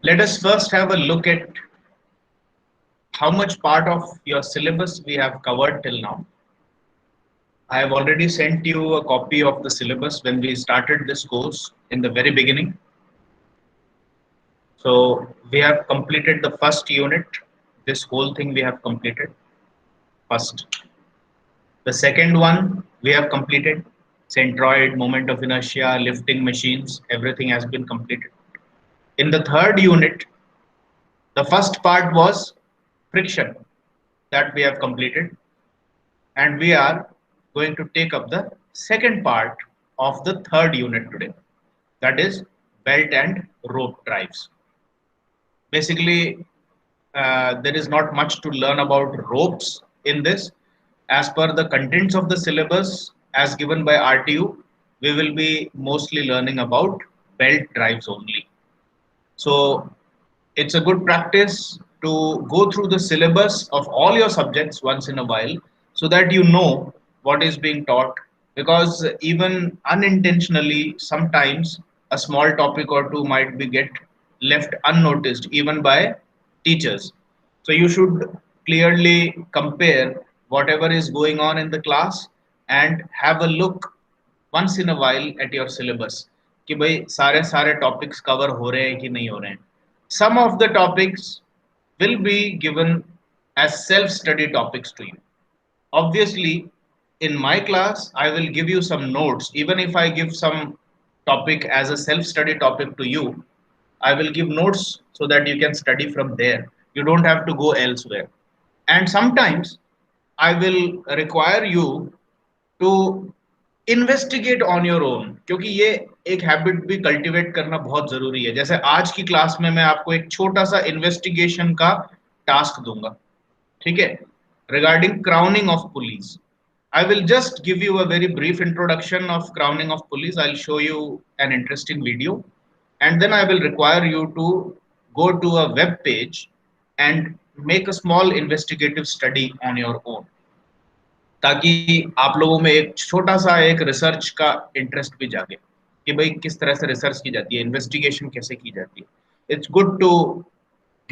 Let us first have a look at how much part of your syllabus we have covered till now. I have already sent you a copy of the syllabus when we started this course in the very beginning. So we have completed the first unit. This whole thing we have completed first. The second one we have completed. Centroid, moment of inertia, lifting machines, everything has been completed. In the third unit, the first part was friction that we have completed, and we are going to take up the second part of the third unit today, that is belt and rope drives. Basically, there is not much to learn about ropes in this. As per the contents of the syllabus as given by RTU, we will be mostly learning about belt drives only. So it's a good practice to go through the syllabus of all your subjects once in a while so that you know what is being taught, because even unintentionally sometimes a small topic or two might be get left unnoticed even by teachers. So you should clearly compare whatever is going on in the class and have a look once in a while at your syllabus कि भाई सारे सारे topics cover हो रहे हैं कि नहीं हो रहे हैं. Some of the topics will be given as self study topics to you. Obviously, in my class I will give you some notes. Even if I give some topic as a self study topic to you, I will give notes so that you can study from there. You don't have to go elsewhere. And sometimes I will require you to investigate on your own, क्योंकि ये एक habit भी cultivate करना बहुत जरूरी है. जैसे आज की क्लास में मैं आपको एक छोटा सा इन्वेस्टिगेशन का टास्क दूंगा, ठीक है, regarding crowning of police. I will just give you a very brief introduction of crowning of police. I'll show you an interesting video, and then I will require you to go to a web page and make a small investigative study on your own, ताकि आप लोगों में एक छोटा सा एक research का interest भी जागे कि भाई किस तरह से रिसर्च की जाती है, इन्वेस्टिगेशन कैसे की जाती है. It's good to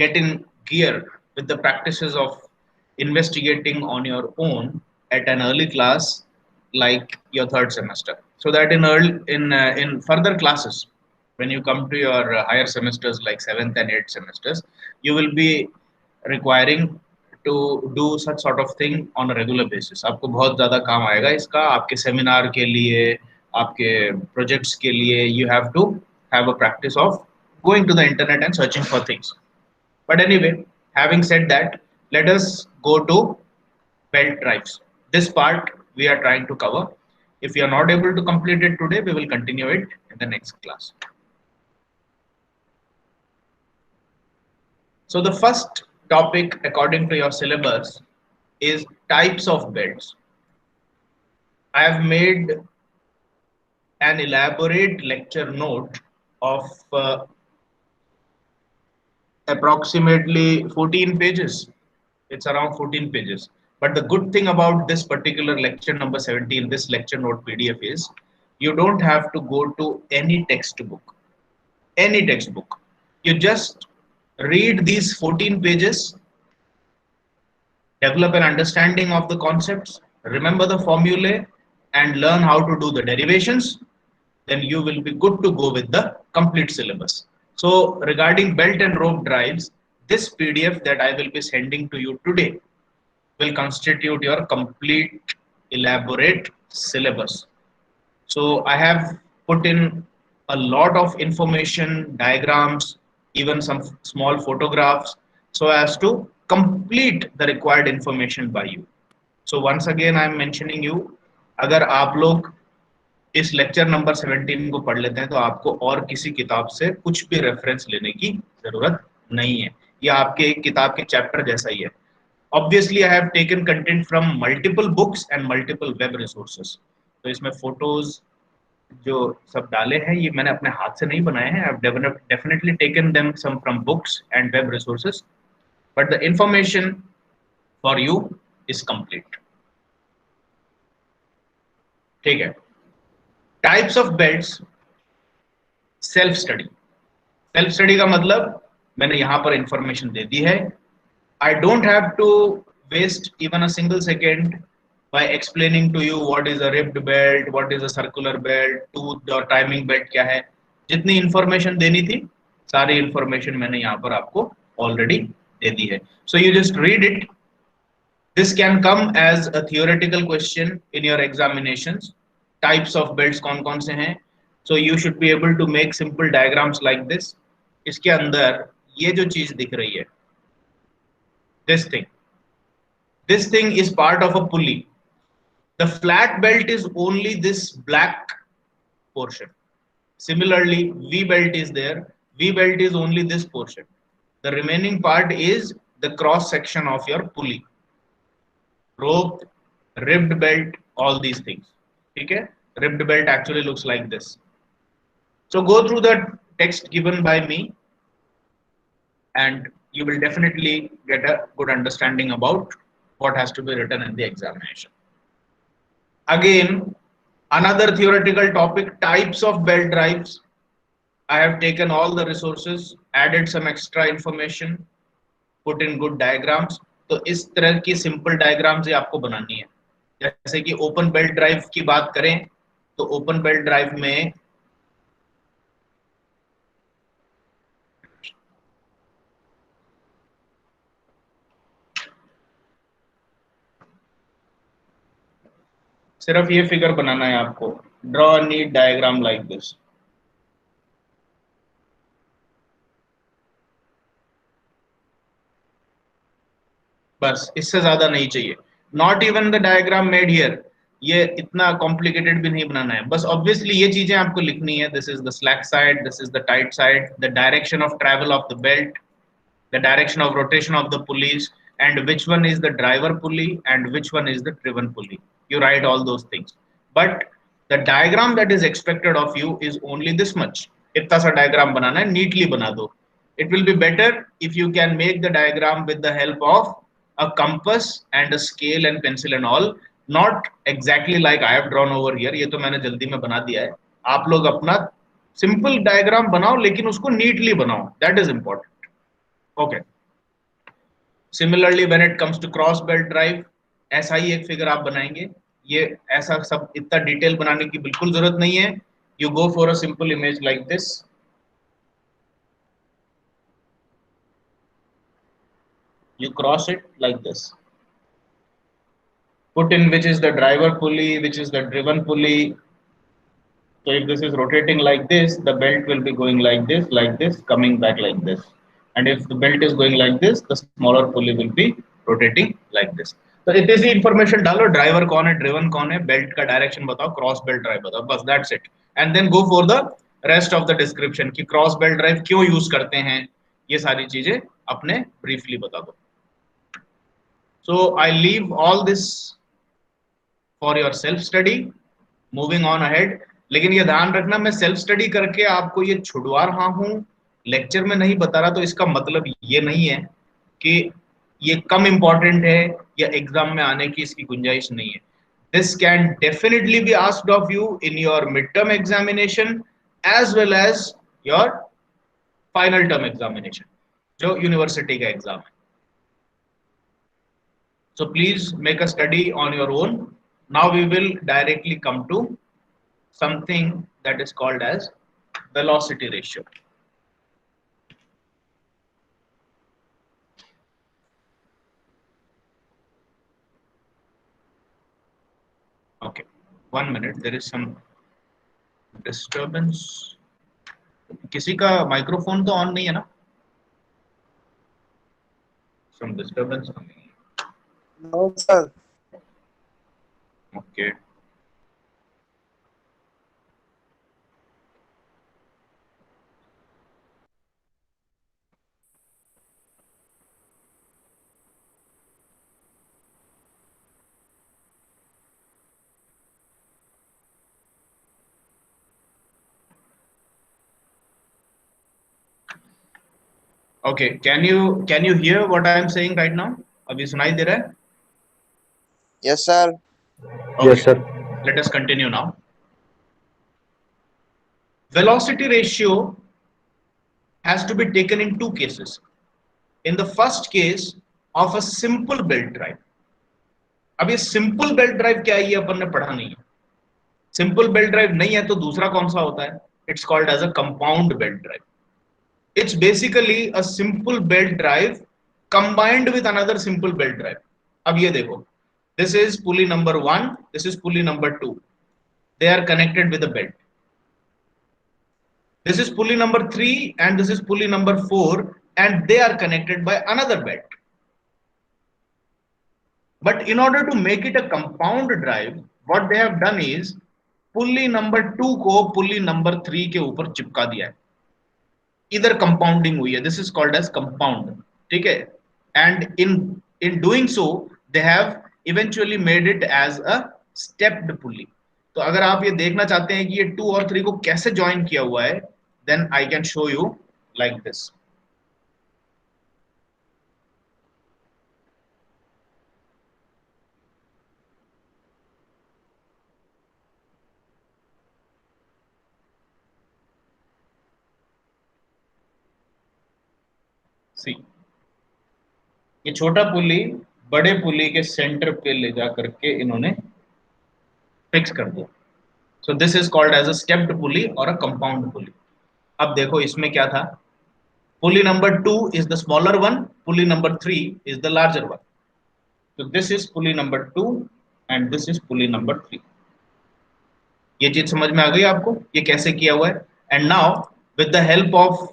get in gear with the practices of investigating on your own at an early class like your third semester, so that in further classes when you come to your higher semesters like 7th and 8th semesters, you will be requiring to do such sort of thing on a regular basis. आपको बहुत ज़्यादा काम आएगा इसका, आपके seminar के लिए, आपके प्रोजेक्ट्स के लिए. You have to have a practice of going to the internet and searching for things. But anyway, having said that, let us go to belt drives. This part we are trying to cover. If you are not able to complete it today, we will continue it in the next class. So the first topic according to your syllabus is types of belts. I have made an elaborate lecture note of approximately 14 pages. It's around 14 pages. But the good thing about this particular lecture number 17, this lecture note PDF, is you don't have to go to any textbook. Any textbook. You just read these 14 pages, develop an understanding of the concepts, remember the formulae, and learn how to do the derivations. Then you will be good to go with the complete syllabus. So regarding belt and rope drives, this PDF that I will be sending to you today will constitute your complete elaborate syllabus. So I have put in a lot of information, diagrams, even some small photographs, so as to complete the required information by you. So once again I am mentioning you, अगर आप लोग इस lecture number 17 को पढ़ लेते हैं तो आपको और किसी किताब से कुछ भी रेफरेंस लेने की जरूरत नहीं है. ये आपके एक किताब के चैप्टर जैसा ही है. Obviously, I have taken content from multiple books and multiple web resources. तो इसमें फोटोज जो सब डाले हैं ये मैंने अपने हाथ से नहीं बनाए हैं. I've definitely taken them some from books and web resources, but the information for you is complete. ठीक है. Types of belts, self study. Self study का मतलब मैंने यहाँ पर इंफॉर्मेशन दे दी है. I don't have to waste even a single second by explaining to you what is a ribbed belt, what is a circular belt, tooth और timing belt क्या है. जितनी इंफॉर्मेशन देनी थी सारी इंफॉर्मेशन मैंने यहाँ पर आपको ऑलरेडी दे दी है. So you just read it. This can come as a theoretical question in your examinations. Types of belts कौन-कौन से हैं? So you should be able to make simple diagrams like this. इसके अंदर ये जो चीज दिख रही है, this thing is part of a pulley. The flat belt is only this black portion. Similarly, V belt is there. V belt is only this portion. The remaining part is the cross section of your pulley. Rope, ribbed belt, all these things. Okay? Ribbed belt actually looks like this. So go through the text given by me and you will definitely get a good understanding about what has to be written in the examination. Again, another theoretical topic, types of belt drives. I have taken all the resources, added some extra information, put in good diagrams. तो इस तरह की simple diagrams ही आपको बनानी है. जैसे कि open belt drive की बात करें तो ओपन बेल्ट ड्राइव में सिर्फ ये फिगर बनाना है आपको. Draw a neat diagram like this. बस इससे ज्यादा नहीं चाहिए. Not even the diagram made here. ये इतना कॉम्प्लिकेटेड भी नहीं बनाना है. बस ऑब्वियसली ये चीजें आपको लिखनी है. This is the slack side, this is the tight side, the direction of travel of the belt, the direction of rotation of the pulleys, and which one is the driver pulley and which one is the driven pulley. You write all those things. But the diagram that is expected of you is only this much. इतना सा diagram बनाना है, neatly बना दो. It will be better if you can make the diagram with the help of a compass and a scale and pencil and all. Not exactly like I have drawn over here. ये तो मैंने जल्दी में बना दिया है. आप लोग अपना simple diagram बनाओ लेकिन उसको neatly बनाओ. That is important. Okay. Similarly, when it comes to cross belt drive, ऐसा ही एक फिगर आप बनाएंगे. ये ऐसा सब इतना डिटेल बनाने की बिल्कुल जरूरत नहीं है. You go for a simple image like this. You cross it like this. Put in which is the driver pulley, which is the driven pulley. So if this is rotating like this, the belt will be going like this, coming back like this. And if the belt is going like this, the smaller pulley will be rotating like this. So इतनी सी information डालो. Driver कौन है, driven कौन है, belt का direction बताओ, cross belt drive बताओ. बस that's it. And then go for the rest of the description कि क्रॉस बेल्ट ड्राइव क्यों यूज करते हैं. ये सारी चीजें अपने briefly बता दो. So I leave all this for your self study. Moving on ahead. लेकिन ये ध्यान रखना, मैं सेल्फ स्टडी करके आपको ये छुड़वा रहा हूँ, लेक्चर में नहीं बता रहा, तो इसका मतलब ये नहीं है कि ये कम इंपॉर्टेंट है या एग्जाम में आने की इसकी गुंजाइश नहीं है. This can definitely be asked of you in your mid term examination as well as your final term examination, जो यूनिवर्सिटी का एग्जाम है. So please make a study on your own. Now we will directly come to something that is called as velocity ratio. Okay, 1 minute. There is some disturbance. किसी का microphone तो on नहीं है ना? Some disturbance coming. No, sir. Okay. Okay, can you hear what I am saying right now? अभी सुनाई दे रहा है? Yes, sir. Okay. Yes, sir. Let us continue now. Velocity ratio has to be taken in two cases. In the first case of a simple belt drive. अब ये simple belt drive क्या है ये अपन ने पढ़ा नहीं है. सिंपल बेल्ट ड्राइव नहीं है तो दूसरा कौन सा होता है? It's called as a compound belt drive. It's basically a simple belt drive combined with another simple belt drive. अब ये देखो, this is pulley number 1, this is pulley number 2. They are connected with a belt. This is pulley number 3 and this is pulley number 4 and they are connected by another belt. But in order to make it a compound drive, what they have done is pulley number 2 को pulley number 3 के ऊपर चिपका दिया है. इधर compounding हुई है. This is called as compound. ठीक है. And in doing so they have eventually made it as a stepped pulley. तो अगर आप ये देखना चाहते हैं कि ये 2 और 3 को कैसे ज्वाइन किया हुआ है, then I can show you like this. See, ये छोटा पुली बड़े पुली के सेंटर पे ले जा करके इन्होंने फिक्स कर दिया. So this is called as a stepped pulley और अ कंपाउंड पुली. अब देखो इसमें क्या था. Pulley number 2 is the smaller one, pulley number 3 is the larger one. तो this is pulley number 2 and this is pulley number 3. ये चीज समझ में आ गई आपको ये कैसे किया हुआ है. And now with the help of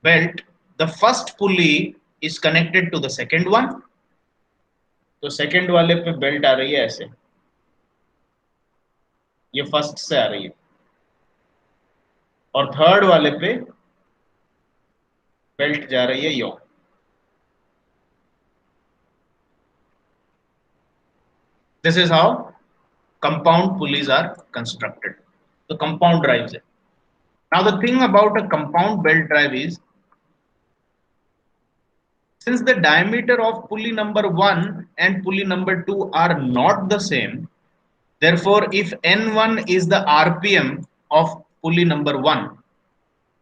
belt the first pulley is connected to the second one. तो सेकेंड वाले पे बेल्ट आ रही है ऐसे, ये फर्स्ट से आ रही है, और थर्ड वाले पे बेल्ट जा रही है यो. This is how compound pulleys are constructed. तो कंपाउंड ड्राइव्स है. Now the thing about a compound belt drive is since the diameter of pulley number 1 and pulley number 2 are not the same, therefore if n1 is the rpm of pulley number 1,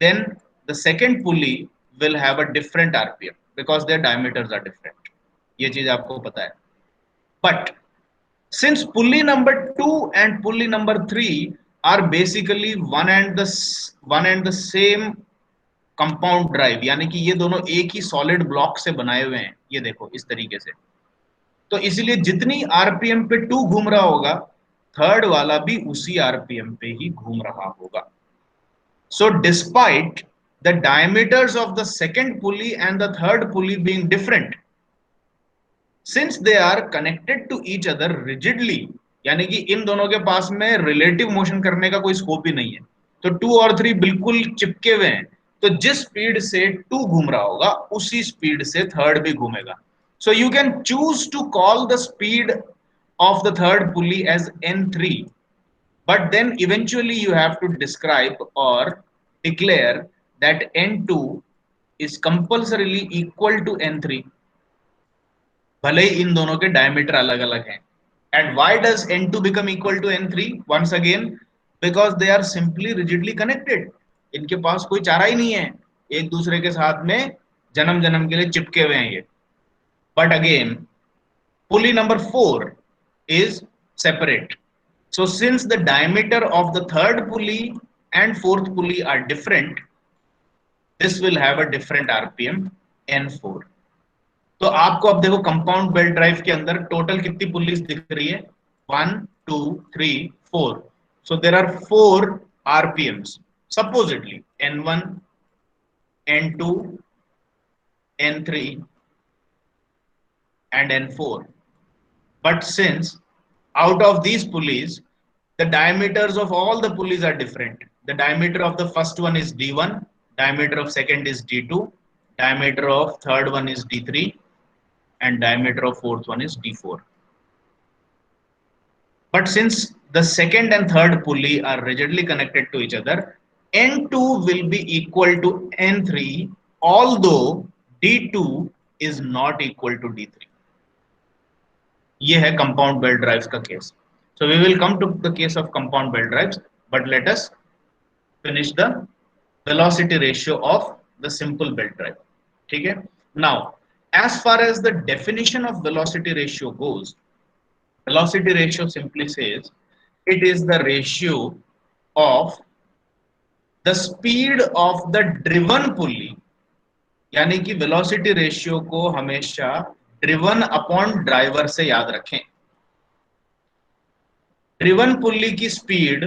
then the second pulley will have a different rpm because their diameters are different. ये चीज आपको पता है. But since pulley number 2 and pulley number 3 are basically one and the same compound drive, यानी कि ये दोनों एक ही सॉलिड ब्लॉक से बनाए हुए हैं, ये देखो इस तरीके से. तो इसलिए जितनी आरपीएम पे 2 घूम रहा होगा, थर्ड वाला भी उसी आरपीएम पे ही घूम रहा होगा. So despite the diameters of the second pulley and the third pulley being different, since they are connected to each other rigidly, यानी कि इन दोनों के पास में रिलेटिव मोशन करने का कोई स्कोप ही नहीं है. तो 2 और 3 बिल्कुल चिपके हुए हैं. तो जिस स्पीड से 2 घूम रहा होगा उसी स्पीड से थर्ड भी घूमेगा. So you can choose to call the speed of the third pulley as n3, but then eventually you have to describe or declare that n2 is compulsorily equal to n3, भले ही इन दोनों के diameter अलग अलग हैं. And why does n2 become equal to n3? Once again, because they are simply rigidly connected. इनके पास कोई चारा ही नहीं है, एक दूसरे के साथ में जन्म जन्म के लिए चिपके हुए हैं ये. But again pulley number 4 is separate. So since the diameter of the third pulley and fourth pulley are different, this will have a different RPM n4. तो आपको अब देखो कंपाउंड बेल्ट ड्राइव के अंदर टोटल कितनी पुलीज दिख रही है? 1 2 3 4. So there are 4 RPMs supposedly, n1, n2, n3 and n4. But since out of these pulleys the diameters of all the pulleys are different, the diameter of the first one is d1, diameter of second is d2, diameter of third one is d3 and diameter of fourth one is d4. But since the second and third pulley are rigidly connected to each other, n2 will be equal to n3 although d2 is not equal to d3. ये है compound belt drives का case. So we will come to the case of compound belt drives, but let us finish the velocity ratio of the simple belt drive. ठीक है? Now, as far as the definition of velocity ratio goes, velocity ratio simply says it is the ratio of the speed of the driven pulley, यानी कि velocity ratio को हमेशा driven upon driver से याद रखें. Driven pulley की speed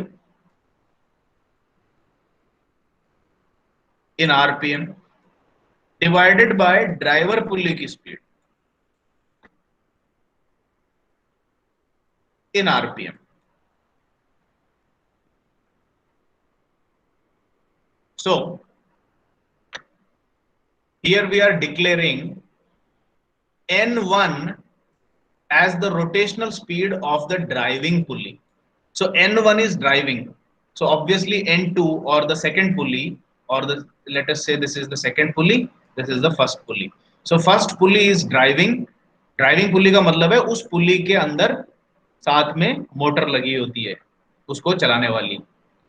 in RPM divided by driver pulley की speed in RPM. So here we are declaring N1 as the rotational speed of the driving pulley. So N1 is driving. So obviously N2 or the second pulley, or the, let us say this is the second pulley, this is the first pulley. So first pulley is driving. Driving pulley का मतलब है उस pulley के अंदर साथ में motor लगी होती है उसको चलाने वाली.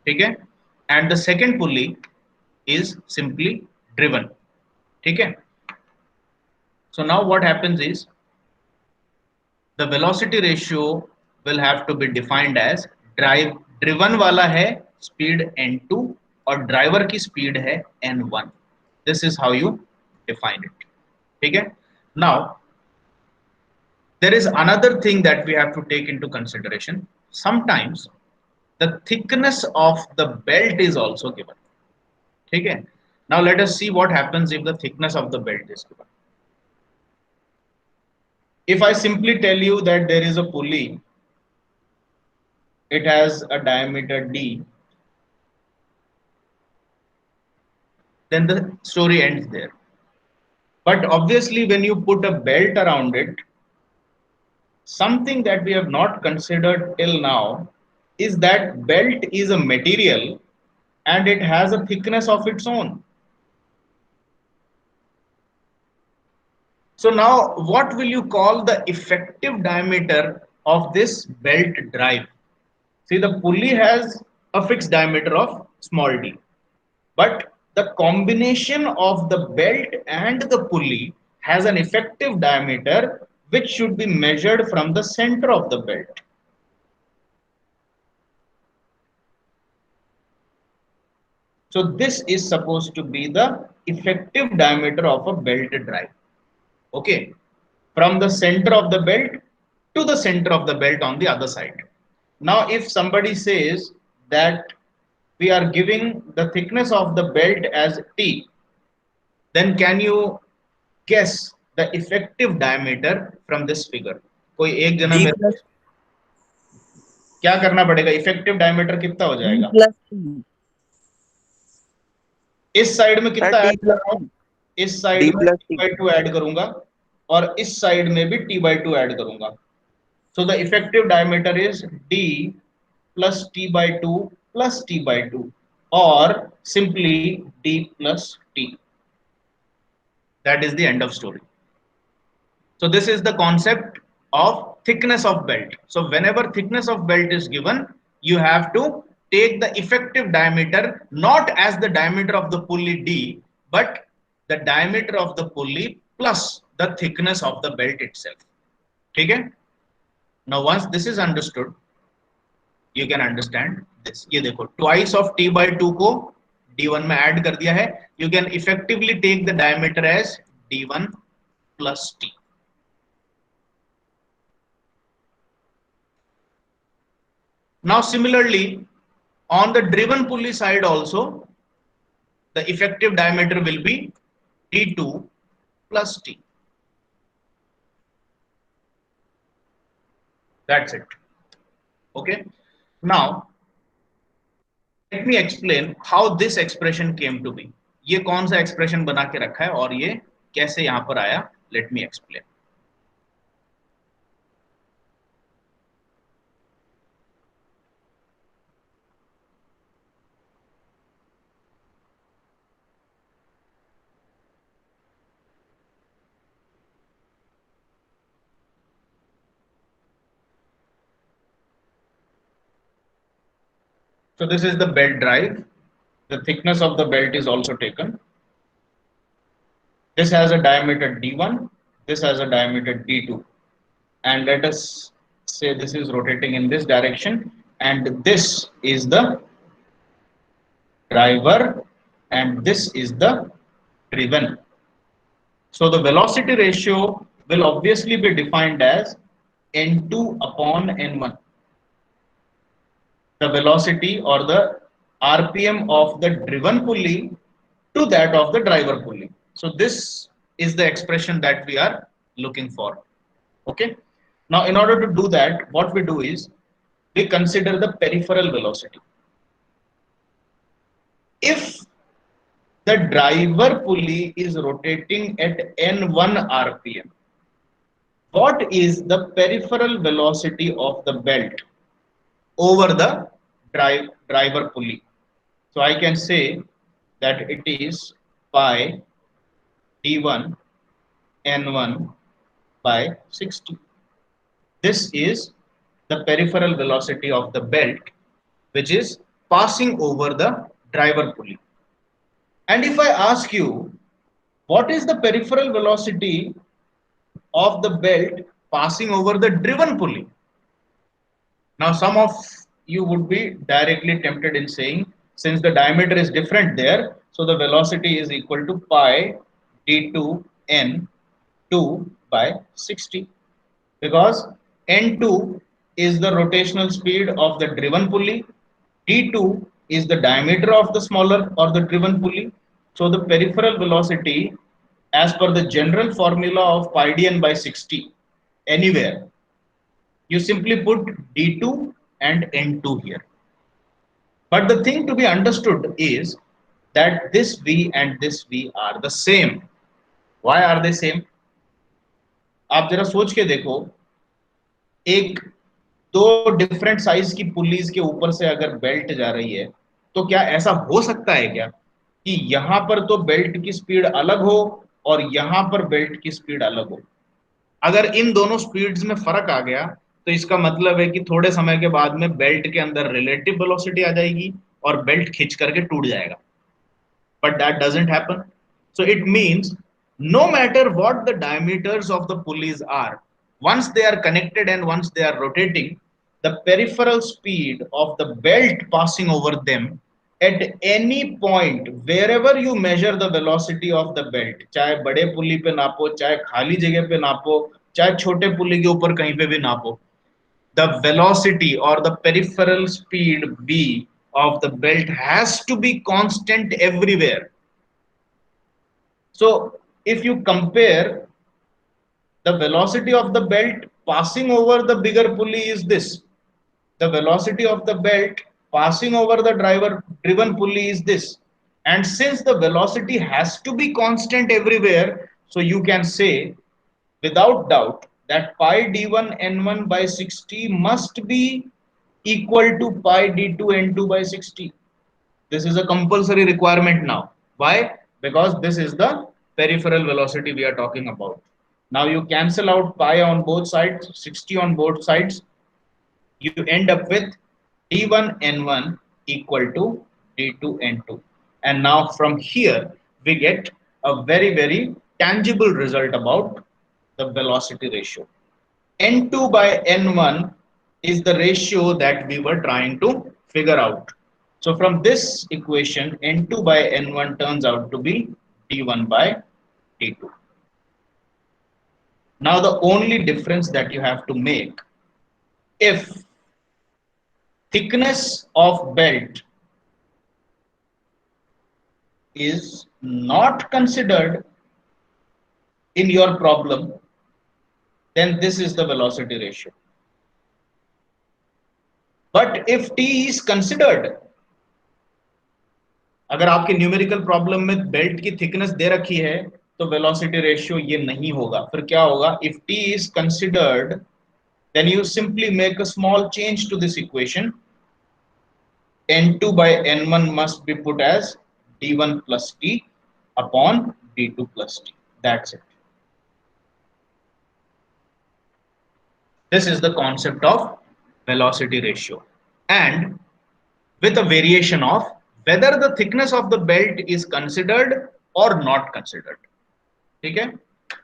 ठीक है? And the second pulley is simply driven. ठीक है? So now what happens is the velocity ratio will have to be defined as driven वाला है speed n2 और driver की speed है n1. This is how you define it. ठीक है? Now there is another thing that we have to take into consideration. Sometimes the thickness of the belt is also given. ठीक है? Now let us see what happens if the thickness of the belt is given. If I simply tell you that there is a pulley, it has a diameter d, then the story ends there. But obviously when you put a belt around it, something that we have not considered till now is that belt is a material and it has a thickness of its own. So now what will you call the effective diameter of this belt drive? See, the pulley has a fixed diameter of small d, but the combination of the belt and the pulley has an effective diameter which should be measured from the center of the belt. So this is supposed to be the effective diameter of a belt drive. Okay, from the center of the belt to the center of the belt on the other side. Now if somebody says that we are giving the thickness of the belt as t, then can you guess the effective diameter from this figure? कोई एक जना D मेरे plus क्या करना पड़ेगा? Effective diameter कितना हो D जाएगा? plus T. इस साइड में Sir, कितना D ऐड कर plus रहा हूं? T. इस साइड D में plus t T. by 2 add करूंगा और इस साइड में भी t by 2 ऐड करूंगा. So the effective diameter is d plus t by 2 plus t by 2, or simply d plus t. That is the end of story. So this is the concept of thickness of belt. So whenever thickness of belt is given, you have to take the effective diameter not as the diameter of the pulley d, but the diameter of the pulley plus the thickness of the belt itself. Okay? Now once this is understood, you can understand this. ये देखो, twice of t by 2 को d1 में add कर दिया है. You can effectively take the diameter as d1 plus t. Now similarly, on the driven pulley side also, the effective diameter will be d2 plus t. That's it. Okay. Now let me explain how this expression came to be. ये कौन सा expression बना के रखा है और ये कैसे यहाँ पर आया? Let me explain. So this is the belt drive. The thickness of the belt is also taken. This has a diameter d1, this has a diameter d2, and let us say this is rotating in this direction, and this is the driver, and this is the driven. So the velocity ratio will obviously be defined as n2 upon n1, the velocity or the RPM of the driven pulley to that of the driver pulley. So this is the expression that we are looking for. Okay. Now, in order to do that, what we do is we consider the peripheral velocity. If the driver pulley is rotating at n1 RPM, what is the peripheral velocity of the belt over the driver pulley? So I can say that it is pi d1 n1 by 60. This is the peripheral velocity of the belt which is passing over the driver pulley. And if I ask you, what is the peripheral velocity of the belt passing over the driven pulley? Now, some of you would be directly tempted in saying, since the diameter is different there, so the velocity is equal to pi d2 n2 by 60, because n2 is the rotational speed of the driven pulley, d2 is the diameter of the smaller or the driven pulley. So the peripheral velocity, as per the general formula of pi dn by 60, anywhere, you simply put d2 and n2 here. But the thing to be understood is that this v and this v are the same. Why are they same? आप जरा सोच के देखो, एक दो different size की pulleys के ऊपर से अगर बेल्ट जा रही है, तो क्या ऐसा हो सकता है क्या कि यहां पर तो बेल्ट की स्पीड अलग हो और यहां पर बेल्ट की स्पीड अलग हो? अगर इन दोनों स्पीड्स में फर्क आ गया, तो इसका मतलब है कि थोड़े समय के बाद में बेल्ट के अंदर रिलेटिव वेलोसिटी आ जाएगी और बेल्ट खींच करके टूट जाएगा. But that doesn't happen. So it means no matter what the diameters of the pulleys are, once they are connected and once they are rotating, the peripheral speed of the belt passing over them at any point, wherever you measure the velocity of the belt, चाहे बड़े pulley पे नापो, चाहे खाली जगह पे नापो, चाहे छोटे pulley के ऊपर कहीं पे भी नापो, the velocity or the peripheral speed v of the belt has to be constant everywhere. So if you compare the velocity of the belt passing over the bigger pulley is this, the velocity of the belt passing over the driven pulley is this, and since the velocity has to be constant everywhere, so you can say without doubt that pi d1 n1 by 60 must be equal to pi d2 n2 by 60. This is a compulsory requirement now. Why? Because this is the peripheral velocity we are talking about. Now you cancel out pi on both sides, 60 on both sides. You end up with d1 n1 equal to d2 n2. And now from here, we get a very tangible result about the velocity ratio. N2 by N1 is the ratio that we were trying to figure out. So from this equation, N2 by N1 turns out to be D1 by D2. Now the only difference that you have to make, if thickness of belt is not considered in your problem, then this is the velocity ratio. But if T is considered, अगर आपके numerical problem में belt की thickness दे रखी है, तो velocity ratio ये नहीं होगा. फिर क्या होगा? If T is considered, then you simply make a small change to this equation. N2 by N1 must be put as D1 plus T upon D2 plus T. That's it. This is the concept of velocity ratio, and with a variation of whether the thickness of the belt is considered or not considered. ठीक है,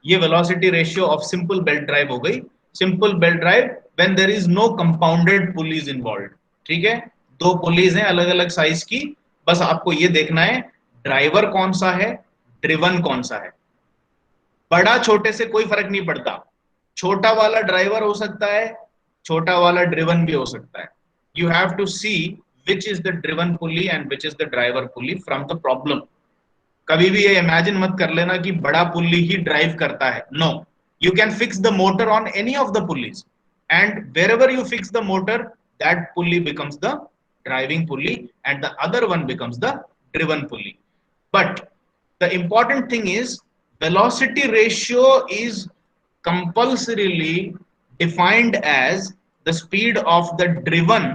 ये velocity ratio of simple belt drive हो गई। Simple belt drive when there is no compounded pulleys involve. ठीक है, दो pulleys हैं अलग अलग साइज की, बस आपको ये देखना है ड्राइवर कौन सा है, ड्रिवन कौन सा है। बड़ा छोटे से कोई फर्क नहीं पड़ता, छोटा वाला ड्राइवर हो सकता है, छोटा वाला ड्रिवन भी हो सकता है। You have to see which is the driven pulley and which is the driver pulley from the problem. कभी भी ये इमेजिन मत कर लेना कि बड़ा पुली ही ड्राइव करता है, no. You can fix the motor on any of the pulleys and wherever you fix the motor, that pulley becomes the driving pulley and the other one becomes the driven pulley. But the important thing is velocity ratio is compulsorily defined as the speed of the driven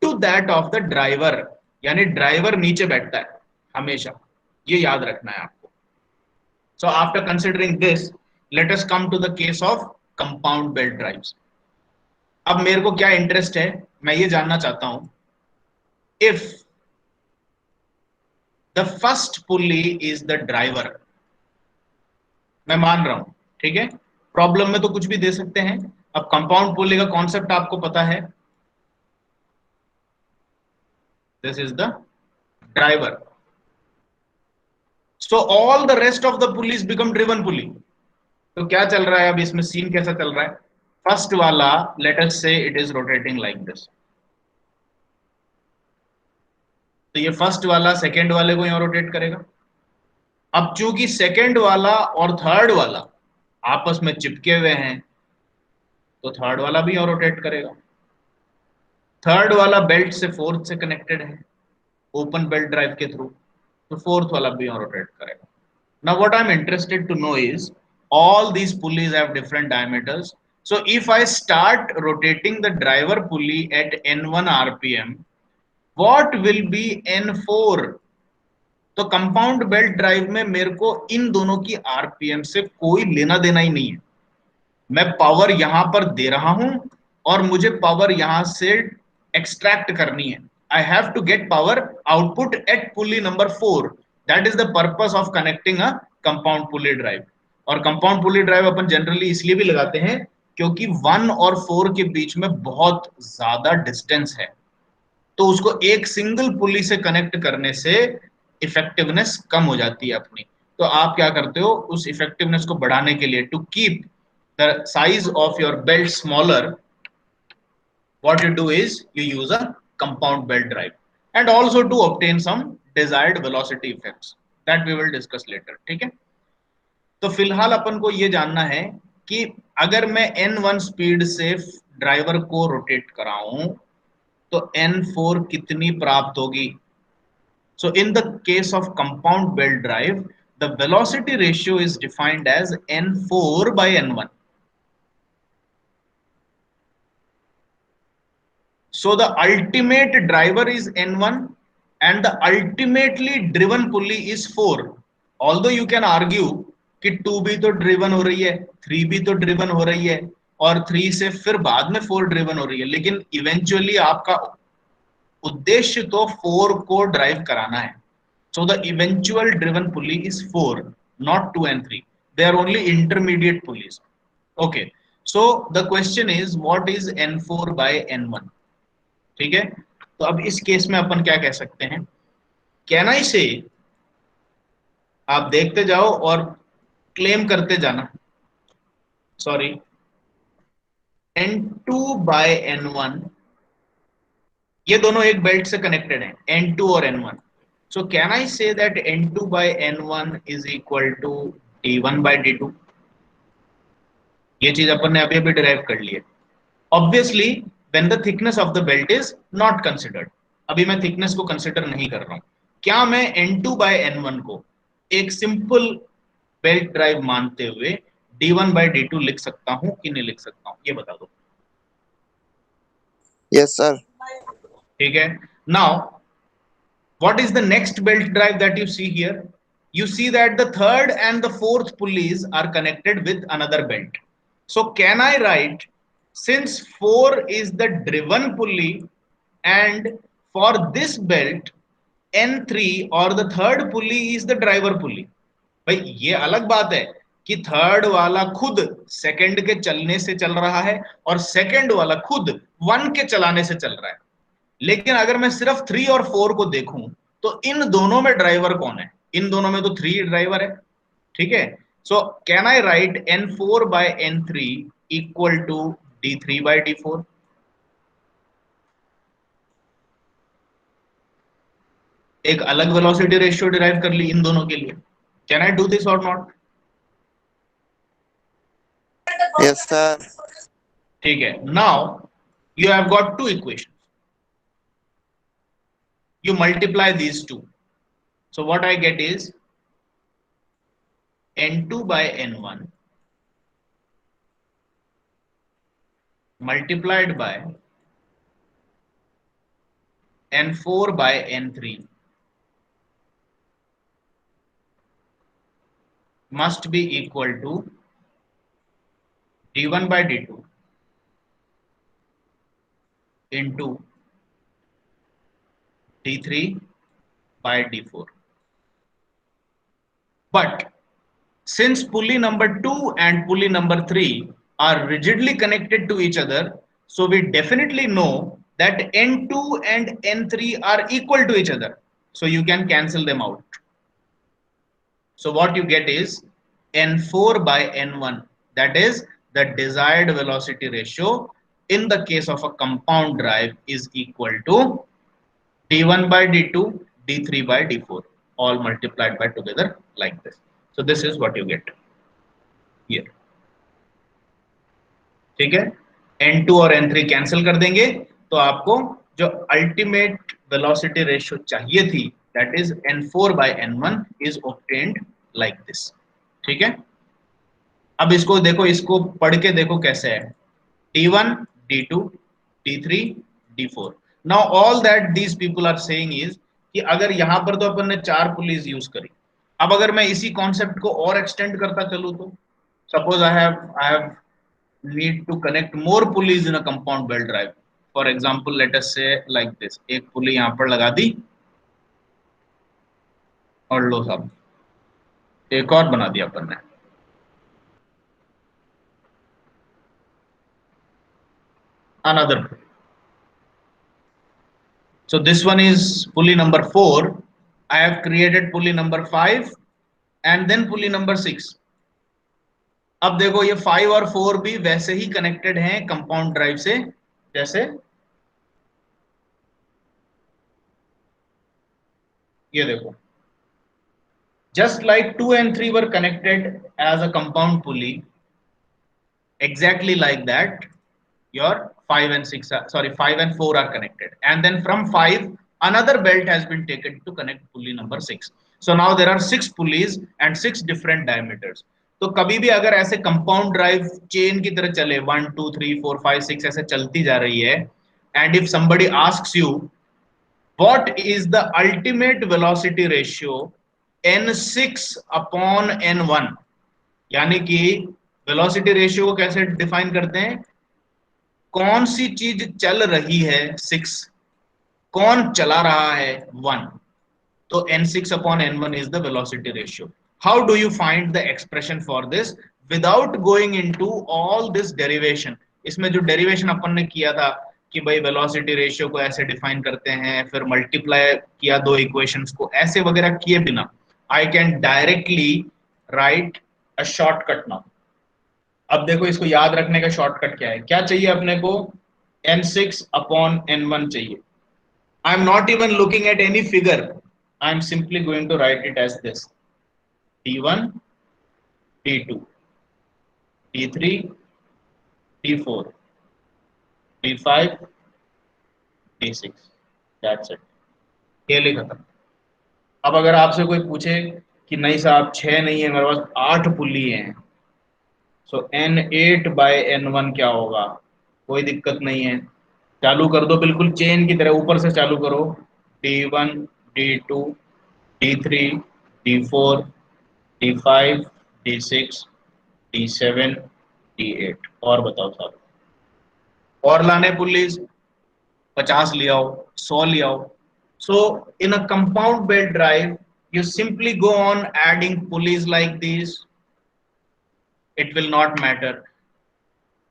to that of the driver, यानी driver नीचे बैठता है हमेशा, ये याद रखना है आपको। So after considering this, let us come to the case of compound belt drives. अब मेरे को क्या इंटरेस्ट है, मैं ये जानना चाहता हूं, if the first pulley is the driver, मैं मान रहा हूं, ठीक है, प्रॉब्लम में तो कुछ भी दे सकते हैं। अब कंपाउंड पुली का कॉन्सेप्ट आपको पता है, this is the driver, so all the rest of the pulleys become driven pulley. तो क्या चल रहा है अब इसमें, सीन कैसा चल रहा है? फर्स्ट वाला, लेट अस से it is rotating like this, तो ये फर्स्ट वाला सेकंड वाले को यहां रोटेट करेगा। अब चूंकि सेकंड वाला और थर्ड वाला आपस में चिपके हुए हैं, तो थर्ड वाला भी यहां रोटेट करेगा। थर्ड वाला बेल्ट से फोर्थ से कनेक्टेड है ओपन बेल्ट ड्राइव के थ्रू, तो फोर्थ वाला भी यहां रोटेट करेगा। Now what I am interested to know is all these pulleys have different diameters. So if I start rotating the driver pulley at n1 rpm, what will be n4? तो compound belt drive में मेरे को इन दोनों की RPM से कोई लेना देना ही नहीं है। मैं पावर यहां पर दे रहा हूं और मुझे पावर यहां से एक्सट्रैक्ट करनी है। I have to get power output at pulley number 4। That is the purpose of connecting a compound pulley drive. और कंपाउंड पुली ड्राइव अपन जनरली इसलिए भी लगाते हैं क्योंकि 1 और 4 के बीच में बहुत ज्यादा डिस्टेंस है, तो उसको एक सिंगल पुली से कनेक्ट करने से इफेक्टिवनेस कम हो जाती है अपनी। तो आप क्या करते हो, उस इफेक्टिवनेस को बढ़ाने के लिए, to keep the size of your belt smaller, what you do is you use a compound belt drive, and also to obtain some desired velocity effects that we will discuss later. ठीक है, तो फिलहाल अपन को ये जानना है कि अगर मैं n1 स्पीड से ड्राइवर को रोटेट कराऊं तो n4 कितनी प्राप्त होगी। So in the case of compound belt drive, the velocity ratio is defined as n4 by n1. So the ultimate driver is n1 and the ultimately driven pulley is 4. Although you can argue कि 2 भी तो driven हो रही है, 3 भी तो driven हो रही है, और 3 से फिर बाद में 4 ड्रिवन हो रही है, लेकिन इवेंचुअली आपका उद्देश्य तो 4 को ड्राइव कराना है। So the eventual driven pulley is 4, not 2 and 3. They are only intermediate pulleys. Okay. So the question is, what is n4 by n1? ठीक है, तो अब इस केस में अपन क्या कह सकते हैं, कैन आई से, आप देखते जाओ और क्लेम करते जाना, सॉरी, n2 बाय n1, ये दोनों एक बेल्ट से कनेक्टेड हैं, n2 और n1। So can I say that n2 by n1 is equal to d1 by d2। ये चीज अपन ने अभी अभी डिराइव कर ली है। Obviously when the thickness of the belt is not considered, अभी मैं थिकनेस को कंसिडर नहीं कर रहा हूं, क्या मैं n2 by n1 को एक सिंपल बेल्ट ड्राइव मानते हुए d1 by d2 लिख सकता हूं कि नहीं लिख सकता हूं, ये बता दो। Yes, sir. ठीक है, now what is the next belt drive that you see here? You see that the third and the fourth pulleys are connected with another belt. So can I write, since 4 is the driven pulley and for this belt n3 or the third pulley is the driver pulley, भाई ये अलग बात है कि third वाला खुद second के चलने से चल रहा है और सेकंड वाला खुद वन के चलाने से चल रहा है, लेकिन अगर मैं सिर्फ 3 और 4 को देखूं तो इन दोनों में ड्राइवर कौन है? इन दोनों में तो 3 ड्राइवर है, ठीक है। So can I write n4/n3 equal to d3/d4? एक अलग वेलोसिटी रेशियो डिराइव कर ली इन दोनों के लिए। कैन आई डू दिस और नॉट? Yes, sir. ठीक है। Now you have got two equations, you multiply these two, so what I get is n2/n1 multiplied by n4/n3 must be equal to d1/d2 into d3/d4. But since pulley number 2 and pulley number 3 are rigidly connected to each other, so we definitely know that n2 and n3 are equal to each other. So you can cancel them out. So what you get is n4/n1, that is the desired velocity ratio in the case of a compound drive, is equal to d1/d2 d3/d4 all multiplied by together like this. So this is what you get here, ठीक है। n2 और n3 cancel कर देंगे तो आपको जो ultimate velocity ratio चाहिए थी, that is n4/n1 is obtained like this, ठीक है। अब इसको देखो, इसको पढ़ के देखो कैसे है, d1 d2 d3 d4। Now all that these people are saying is कि अगर यहां पर तो अपन ने 4 पुलीज यूज करी, अब अगर मैं इसी कॉन्सेप्ट को और एक्सटेंड करता चलूं तो suppose I have need to connect more pulleys in a compound belt drive. For example, let us say like this, एक पुली यहां पर लगा दी और लो साहब एक और बना दिया अपन ने, another pulley. So this one is pulley number 4. I have created pulley number 5 and then pulley number 6. अब देखो ये 5 और 4 भी वैसे ही कनेक्टेड हैं कंपाउंड ड्राइव से, जैसे ये देखो, just like 2 and 3 were connected as a compound pulley, exactly like that your 5 and 6 are, sorry, 5 and 4 are connected, and then from 5 another belt has been taken to connect pulley number 6. So now there are 6 pulleys and 6 different diameters. तो कभी भी अगर ऐसे compound drive chain की तरह चले 1 2 3 4 5 6 ऐसे चलती जा रही है, and if somebody asks you what is the ultimate velocity ratio n6/n1, यानी कि वेलोसिटी रेशियो को कैसे डिफाइन करते हैं, कौन सी चीज चल रही है 6, कौन चला रहा है 1, तो n6/n1 is the velocity ratio. How do you find the expression for this without going into all this derivation? इसमें जो डेरिवेशन अपन ने किया था कि भाई वेलोसिटी रेशियो को ऐसे डिफाइन करते हैं, फिर मल्टीप्लाई किया दो इक्वेशंस को, ऐसे वगैरह किए बिना I can directly right a shortcut now. अब देखो इसको याद रखने का शॉर्टकट क्या है, क्या चाहिए अपने को, n6/n1 चाहिए। I am not even looking at any figure, I am simply going to write it as this, d1 d2 d3 d4 d5 d6, that's it, खेल ही खत्म। अब अगर आपसे कोई पूछे कि नहीं साहब 6 नहीं है, मेरे पास 8 पुल्ली हैं, सो n8/n1 क्या होगा, कोई दिक्कत नहीं है, चालू कर दो बिल्कुल चेन की तरह, ऊपर से चालू करो, d1 d2 d3 d4 d5 d6 d7 d8, और बताओ साहब, और लाने पुल्लीज 50 ले आओ, 100 ले आओ। So in a compound belt drive You simply go on adding pulleys like these, it will not matter.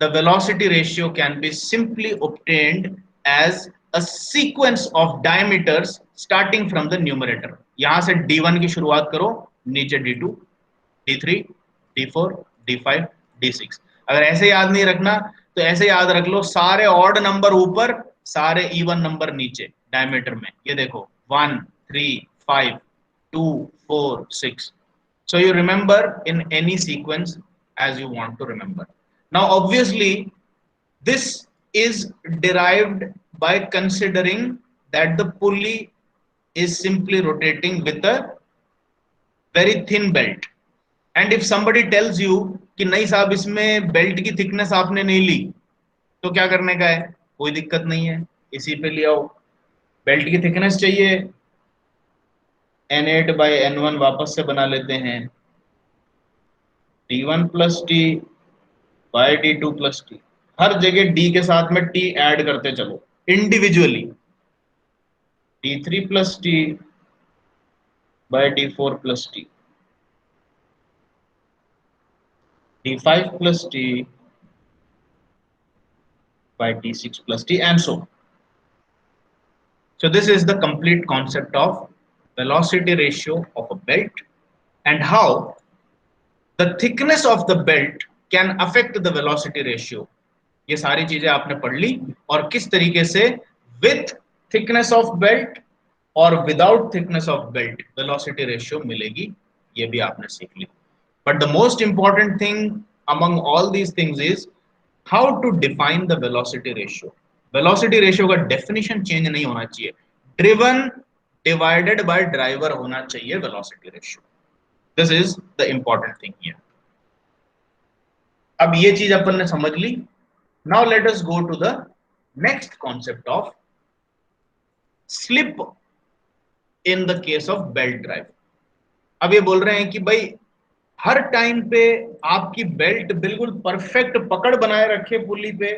The velocity ratio can be simply obtained as a sequence of diameters starting from the numerator. यहां से d1 की शुरुआत करो, नीचे d2, d3, d4, d5, d6. अगर ऐसे याद नहीं रखना तो ऐसे याद रख लो, सारे ऑड नंबर ऊपर, सारे इवन नंबर नीचे डायमीटर में. ये देखो 1, 3, 5, 2, 4, 6. So you remember in any sequence as you want to remember. Now obviously this is derived by considering that the pulley is simply rotating with a very thin belt. And if somebody tells you कि नहीं साहब इसमें belt की thickness आपने नहीं ली, तो क्या करने का है? कोई दिक्कत नहीं है, इसी पे ले आओ. बेल्ट की थिकनेस चाहिए, n8 by n1 वापस से बना लेते हैं, t1 plus t by t2 plus t. हर जगह d के साथ में t ऐड करते चलो individually. t3 plus t by t4 plus t, t5 plus t by t6 plus t, and so on. So this is the complete concept of velocity ratio of a belt and how the thickness of the belt can affect the velocity ratio. ये सारी चीजें आपने पढ़ ली, और किस तरीके से with thickness of belt और without thickness of belt velocity ratio मिलेगी, ये भी आपने सीख ली. But the most important thing among all these things is how to define the velocity ratio. Velocity ratio का definition change नहीं होना चाहिए. Driven divided by driver होना चाहिए velocity ratio. This is the important thing here. अब ये चीज अपन ने समझ ली. Now let us go to the next concept of slip in the case of belt drive. अब ये बोल रहे हैं कि भाई हर टाइम पे आपकी बेल्ट बिल्कुल परफेक्ट पकड़ बनाए रखे पुली पे,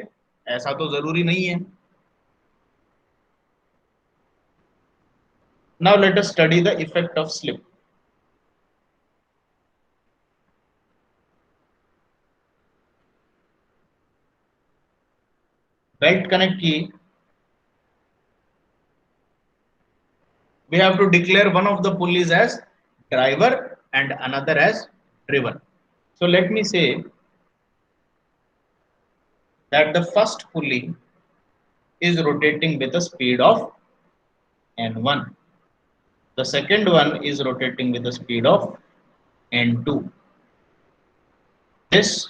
ऐसा तो जरूरी नहीं है. Now let us study the effect of slip. Belt connect की, we have to declare one of the pulleys as driver and another as driven. So let me say that the first pulley is rotating with a speed of n1. The second one is rotating with a speed of n2. This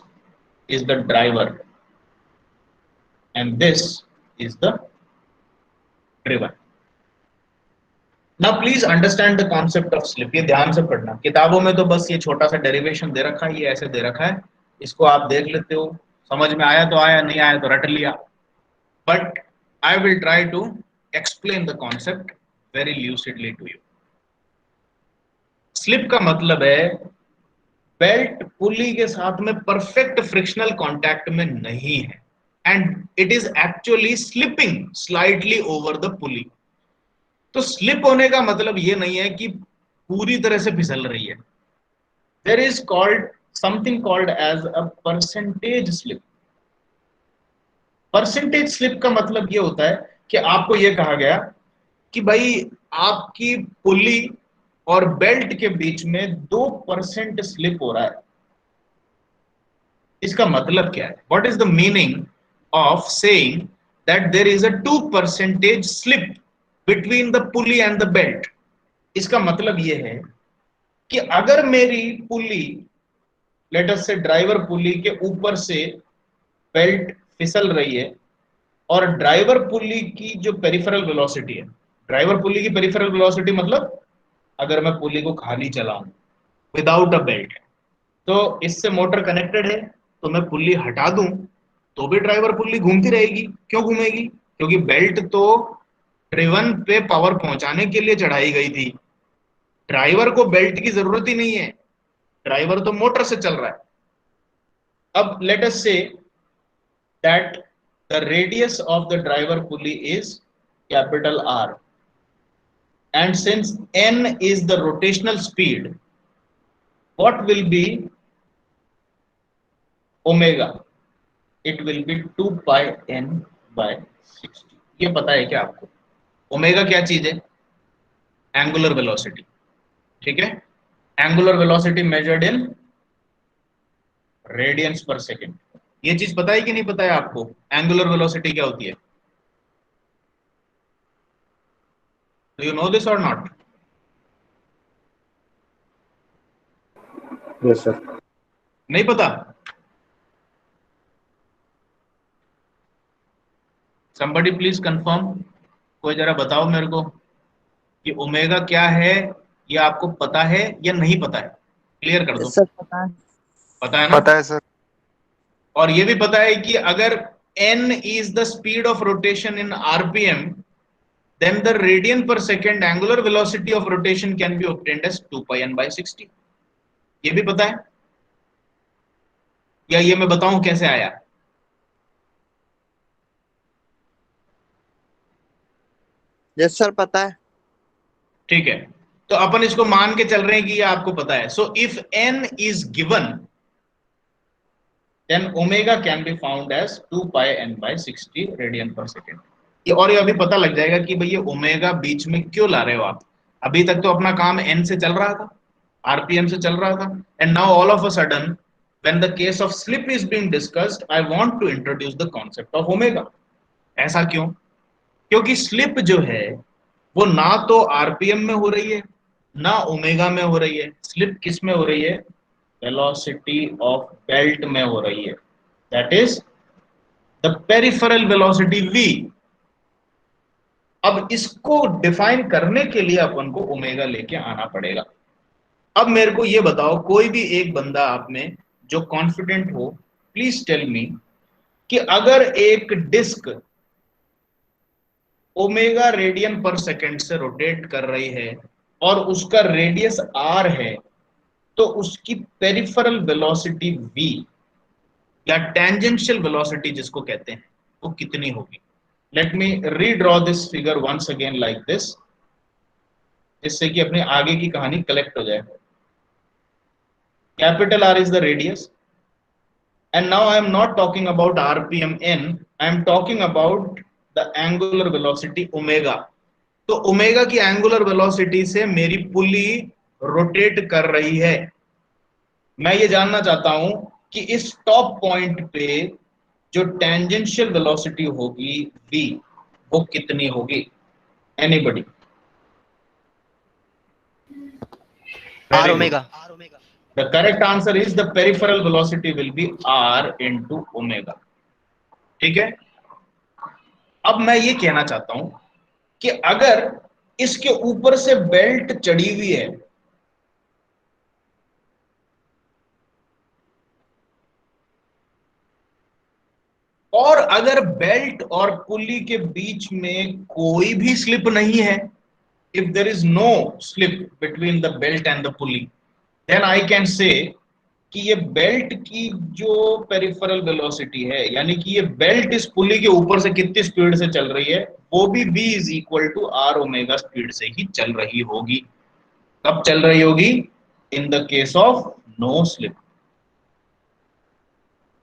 is the driver and this is the driven. Now please understand the concept of slip. ये ध्यान से पढ़ना, किताबों में तो बस ये छोटा सा डेरिवेशन दे रखा है, ये ऐसे दे रखा है, इसको आप देख लेते हो, समझ में आया तो आया, नहीं आया तो रट लिया. But I will try to explain the concept very lucidly to you. Slip का मतलब है बेल्ट पुली के साथ में परफेक्ट फ्रिक्शनल कांटेक्ट में नहीं है and it is actually slipping slightly over the pulley. तो स्लिप होने का मतलब ये नहीं है कि पूरी तरह से फिसल रही है. There is called something called as a percentage slip. Percentage slip का मतलब ये होता है कि आपको ये कहा गया कि भाई आपकी पुली और बेल्ट के बीच में 2% स्लिप हो रहा है. इसका मतलब क्या है? What is the meaning of saying that there is a 2% slip between the pulley and the belt? इसका मतलब यह है कि अगर मेरी पुली, लेट अस से ड्राइवर पुली के ऊपर से बेल्ट फिसल रही है और ड्राइवर पुली की जो पेरिफेरल वेलोसिटी है, ड्राइवर पुली की पेरिफेरल वेलोसिटी मतलब अगर मैं पुली को खाली चलाऊं विदाउट अ बेल्ट, तो इससे मोटर कनेक्टेड है, तो मैं पुली हटा दूं तो भी ड्राइवर पुली घूमती रहेगी. क्यों घूमेगी? क्योंकि बेल्ट तो ड्रिवन पे पावर पहुंचाने के लिए चढ़ाई गई थी. ड्राइवर को बेल्ट की जरूरत ही नहीं है, ड्राइवर तो मोटर से चल रहा है. अब let us say that the radius of the driver pulley is capital R. and since n is the rotational speed, what will be omega? It will be 2 pi n by 60. ये पता है क्या आपको? ओमेगा क्या चीज है? Angular velocity, ठीक है? Angular velocity measured in radiance पर सेकेंड। ये चीज पता है कि नहीं पता है आपको? एंगुलर वेलोसिटी क्या होती है? डू यू नो दिस और नॉट? Yes sir. नहीं पता? somebody प्लीज कंफर्म, कोई जरा बताओ मेरे को कि ओमेगा क्या है, ये आपको पता है या नहीं पता है? क्लियर कर दो। सर पता है। पता है ना? पता है सर। और ये भी पता है कि अगर n is the speed of rotation in rpm, then the radian per second angular velocity of rotation can be obtained as 2 pi n by 60। ये भी पता है या ये मैं बताऊं कैसे आया? यस सर पता है। ठीक है, तो अपन इसको मान के चल रहे हैं कि ये आपको पता है। So if n is given, then omega can be found as 2 pi n by 60 radian per second। और ये अभी पता लग जाएगा कि भाई ये ओमेगा बीच में क्यों ला रहे हो आप। अभी तक तो अपना काम n से चल रहा था, आरपीएम से चल रहा था, and now all of a sudden when the case of slip is being discussed, I want to introduce the concept of omega. ऐसा क्यों? क्योंकि स्लिप जो है वो ना तो आरपीएम में हो रही है ना ओमेगा में हो रही है। स्लिप किस में हो रही है? वेलोसिटी ऑफ बेल्ट में हो रही है, that is the peripheral velocity v। अब इसको डिफाइन करने के लिए अपन को ओमेगा लेके आना पड़ेगा। अब मेरे को ये बताओ, कोई भी एक बंदा आप में जो कॉन्फिडेंट हो, प्लीज टेल मी कि अगर एक डिस्क ओमेगा रेडियन पर सेकेंड से रोटेट कर रही है और उसका रेडियस r है, तो उसकी पेरिफेरल वेलोसिटी v या टेंजेंशियल वेलोसिटी जिसको कहते हैं वो कितनी होगी? Let me redraw this figure once again like this, जिससे कि अपने आगे की कहानी कलेक्ट हो जाए। Capital R is the radius, and now I am not talking about rpm n, I am talking about the angular velocity omega। तो omega की एंगुलर वेलोसिटी से मेरी पुली रोटेट कर रही है। मैं ये जानना चाहता हूं कि इस टॉप पॉइंट पे जो टेंजेंशियल वेलोसिटी होगी v, वो कितनी होगी? Anybody? R omega. The correct answer is the peripheral velocity will be r into omega। ठीक है, अब मैं ये कहना चाहता हूं कि अगर इसके ऊपर से बेल्ट चढ़ी हुई है, और अगर बेल्ट और पुली के बीच में कोई भी स्लिप नहीं है, if there is no slip between the belt and the pulley, then I can say कि ये बेल्ट की जो पेरिफेरल वेलोसिटी है, यानी कि ये बेल्ट इस पुली के ऊपर से कितनी स्पीड से चल रही है, वो भी v is equal to R omega speed से ही चल रही होगी। कब चल रही होगी? In the case of no slip.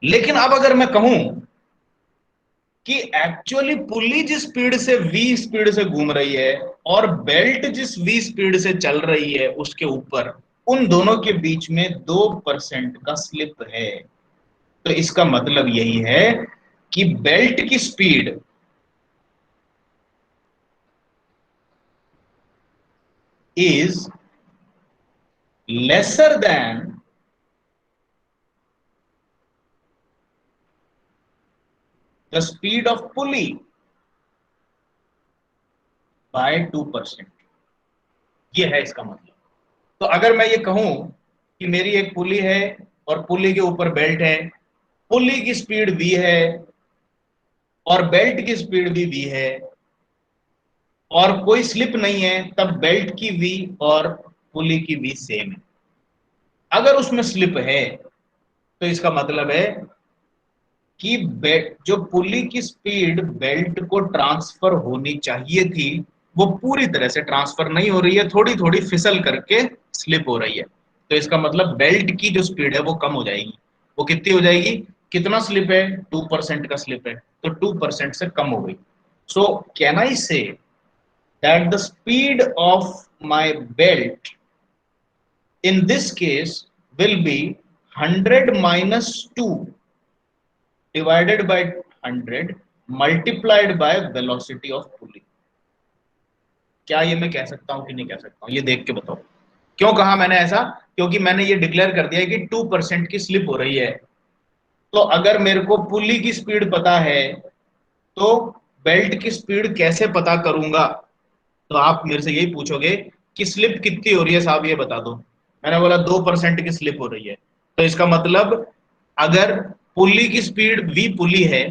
लेकिन अब अगर मैं कहूं कि एक्चुअली पुली जिस स्पीड से v स्पीड से घूम रही है और बेल्ट जिस v स्पीड से चल रही है उसके ऊपर, उन दोनों के बीच में 2% का स्लिप है, तो इसका मतलब यही है कि बेल्ट की speed is lesser than the speed of pulley by 2%। ये है इसका मतलब। तो अगर मैं ये कहूं कि मेरी एक पुली है और पुली के ऊपर बेल्ट है, पुली की स्पीड v है और बेल्ट की स्पीड भी v है, और कोई स्लिप नहीं है, तब बेल्ट की v और पुली की v सेम है। अगर उसमें स्लिप है तो इसका मतलब है कि जो पुली की स्पीड बेल्ट को ट्रांसफर होनी चाहिए थी वो पूरी तरह से ट्रांसफर नहीं हो रही है, थोड़ी थोड़ी फिसल करके स्लिप हो रही है। तो इसका मतलब बेल्ट की जो स्पीड है वो कम हो जाएगी। वो कितनी हो जाएगी? कितना स्लिप है? 2% का स्लिप है, तो 2% से कम हो गई। सो can I say that the speed of my belt in this case will be 100 minus 2 divided by 100 multiplied by velocity of pulley। क्या ये मैं कह सकता हूं कि नहीं कह सकता हूं? ये देख के बताओ। क्यों कहा मैंने ऐसा? क्योंकि मैंने ये डिक्लेयर कर दिया है कि 2% की स्लिप हो रही है। तो अगर मेरे को पुली की स्पीड पता है तो बेल्ट की स्पीड कैसे पता करूंगा? तो आप मेरे से यही पूछोगे कि स्लिप कितनी हो रही है साहब, ये बता दो। मैंने बोला 2% की स्लिप हो रही है। तो इसका मतलब अगर पुली की स्पीड v पुली है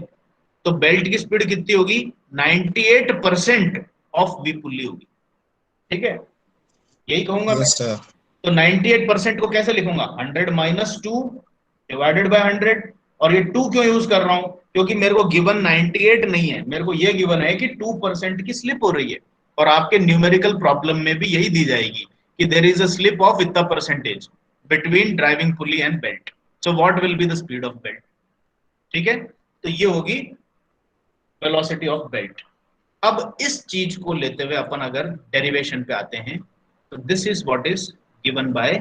तो बेल्ट की स्पीड कितनी होगी? 98% ऑफ v पुली होगी। ठीक है, यही कहूंगा मैं। Yes sir. तो 98% को कैसे लिखूंगा? 100 माइनस 2 डिवाइडेड बाय 100। और ये 2 क्यों यूज कर रहा हूं? क्योंकि मेरे को गिवन 98 नहीं है, मेरे को ये गिवन है कि 2% की स्लिप हो रही है। और आपके न्यूमेरिकल प्रॉब्लम में भी यही दी जाएगी कि there is a slip of इतना percentage between driving pulley and belt. So what will be the speed of belt? ठीक है, तो ये होगी वेलोसिटी ऑफ बेल्ट। अब इस चीज को लेते हुए अपन अगर डेरिवेशन पे आते हैं तो this is what is given by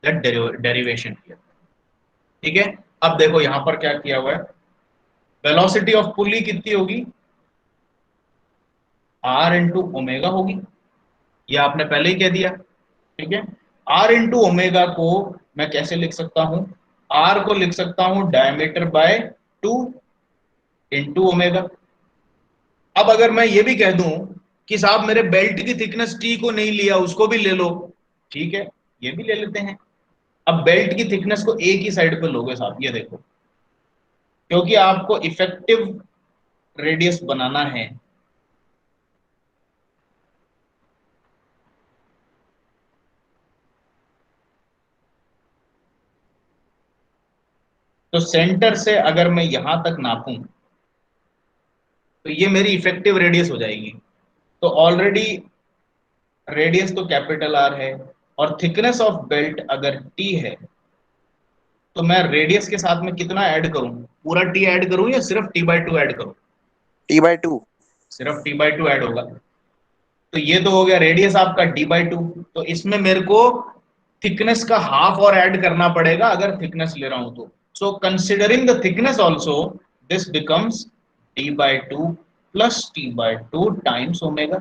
the derivation here. ठीक है, अब देखो यहां पर क्या किया हुआ है। वेलोसिटी ऑफ पुली कितनी होगी? आर इंटू ओमेगा होगी। ये आपने पहले ही कह दिया। ठीक है, आर इंटू ओमेगा को मैं कैसे लिख सकता हूं? आर को लिख सकता हूं डायमीटर बाय 2 इंटू ओमेगा। अब अगर मैं ये भी कह दूं कि साहब मेरे बेल्ट की थिकनेस टी को नहीं लिया, उसको भी ले लो, ठीक है, ये भी ले लेते हैं। अब बेल्ट की थिकनेस को एक ही साइड पे लोगे साहब, ये देखो, क्योंकि आपको इफेक्टिव रेडियस बनाना है। तो सेंटर से अगर मैं यहां तक नापूं तो ये मेरी इफेक्टिव रेडियस हो जाएगी। तो ऑलरेडी रेडियस तो कैपिटल आर है और थिकनेस ऑफ बेल्ट अगर टी है तो मैं रेडियस के साथ में कितना ऐड करूं? पूरा टी ऐड करूं या सिर्फ t/2 ऐड करूं? T/2। सिर्फ t/2 ऐड होगा। तो ये तो हो गया रेडियस आपका d/2। तो इसमें मेरे को थिकनेस का हाफ और ऐड करना पड़ेगा अगर थिकनेस ले रहा हूं तो। So considering the thickness also this becomes d/2 plus t/2 times omega.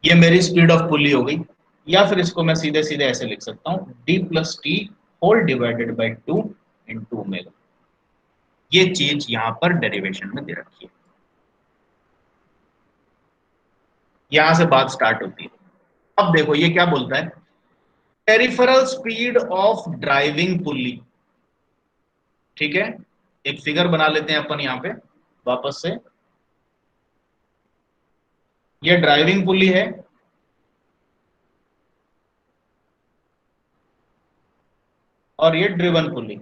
ये मेरी स्पीड ऑफ पुली हो गई। या फिर इसको मैं सीधे सीधे ऐसे लिख सकता हूं d plus T whole divided by 2 into omega. ये चीज यहां पर डेरिवेशन में दे रखी है। यहां से बात स्टार्ट होती है। अब देखो ये क्या बोलता है, पेरिफेरल स्पीड ऑफ ड्राइविंग पुली। ठीक है, एक फिगर बना लेते हैं अपन यहां पे वापस से। ये ड्राइविंग पुली है और ये ड्रिवन पुली।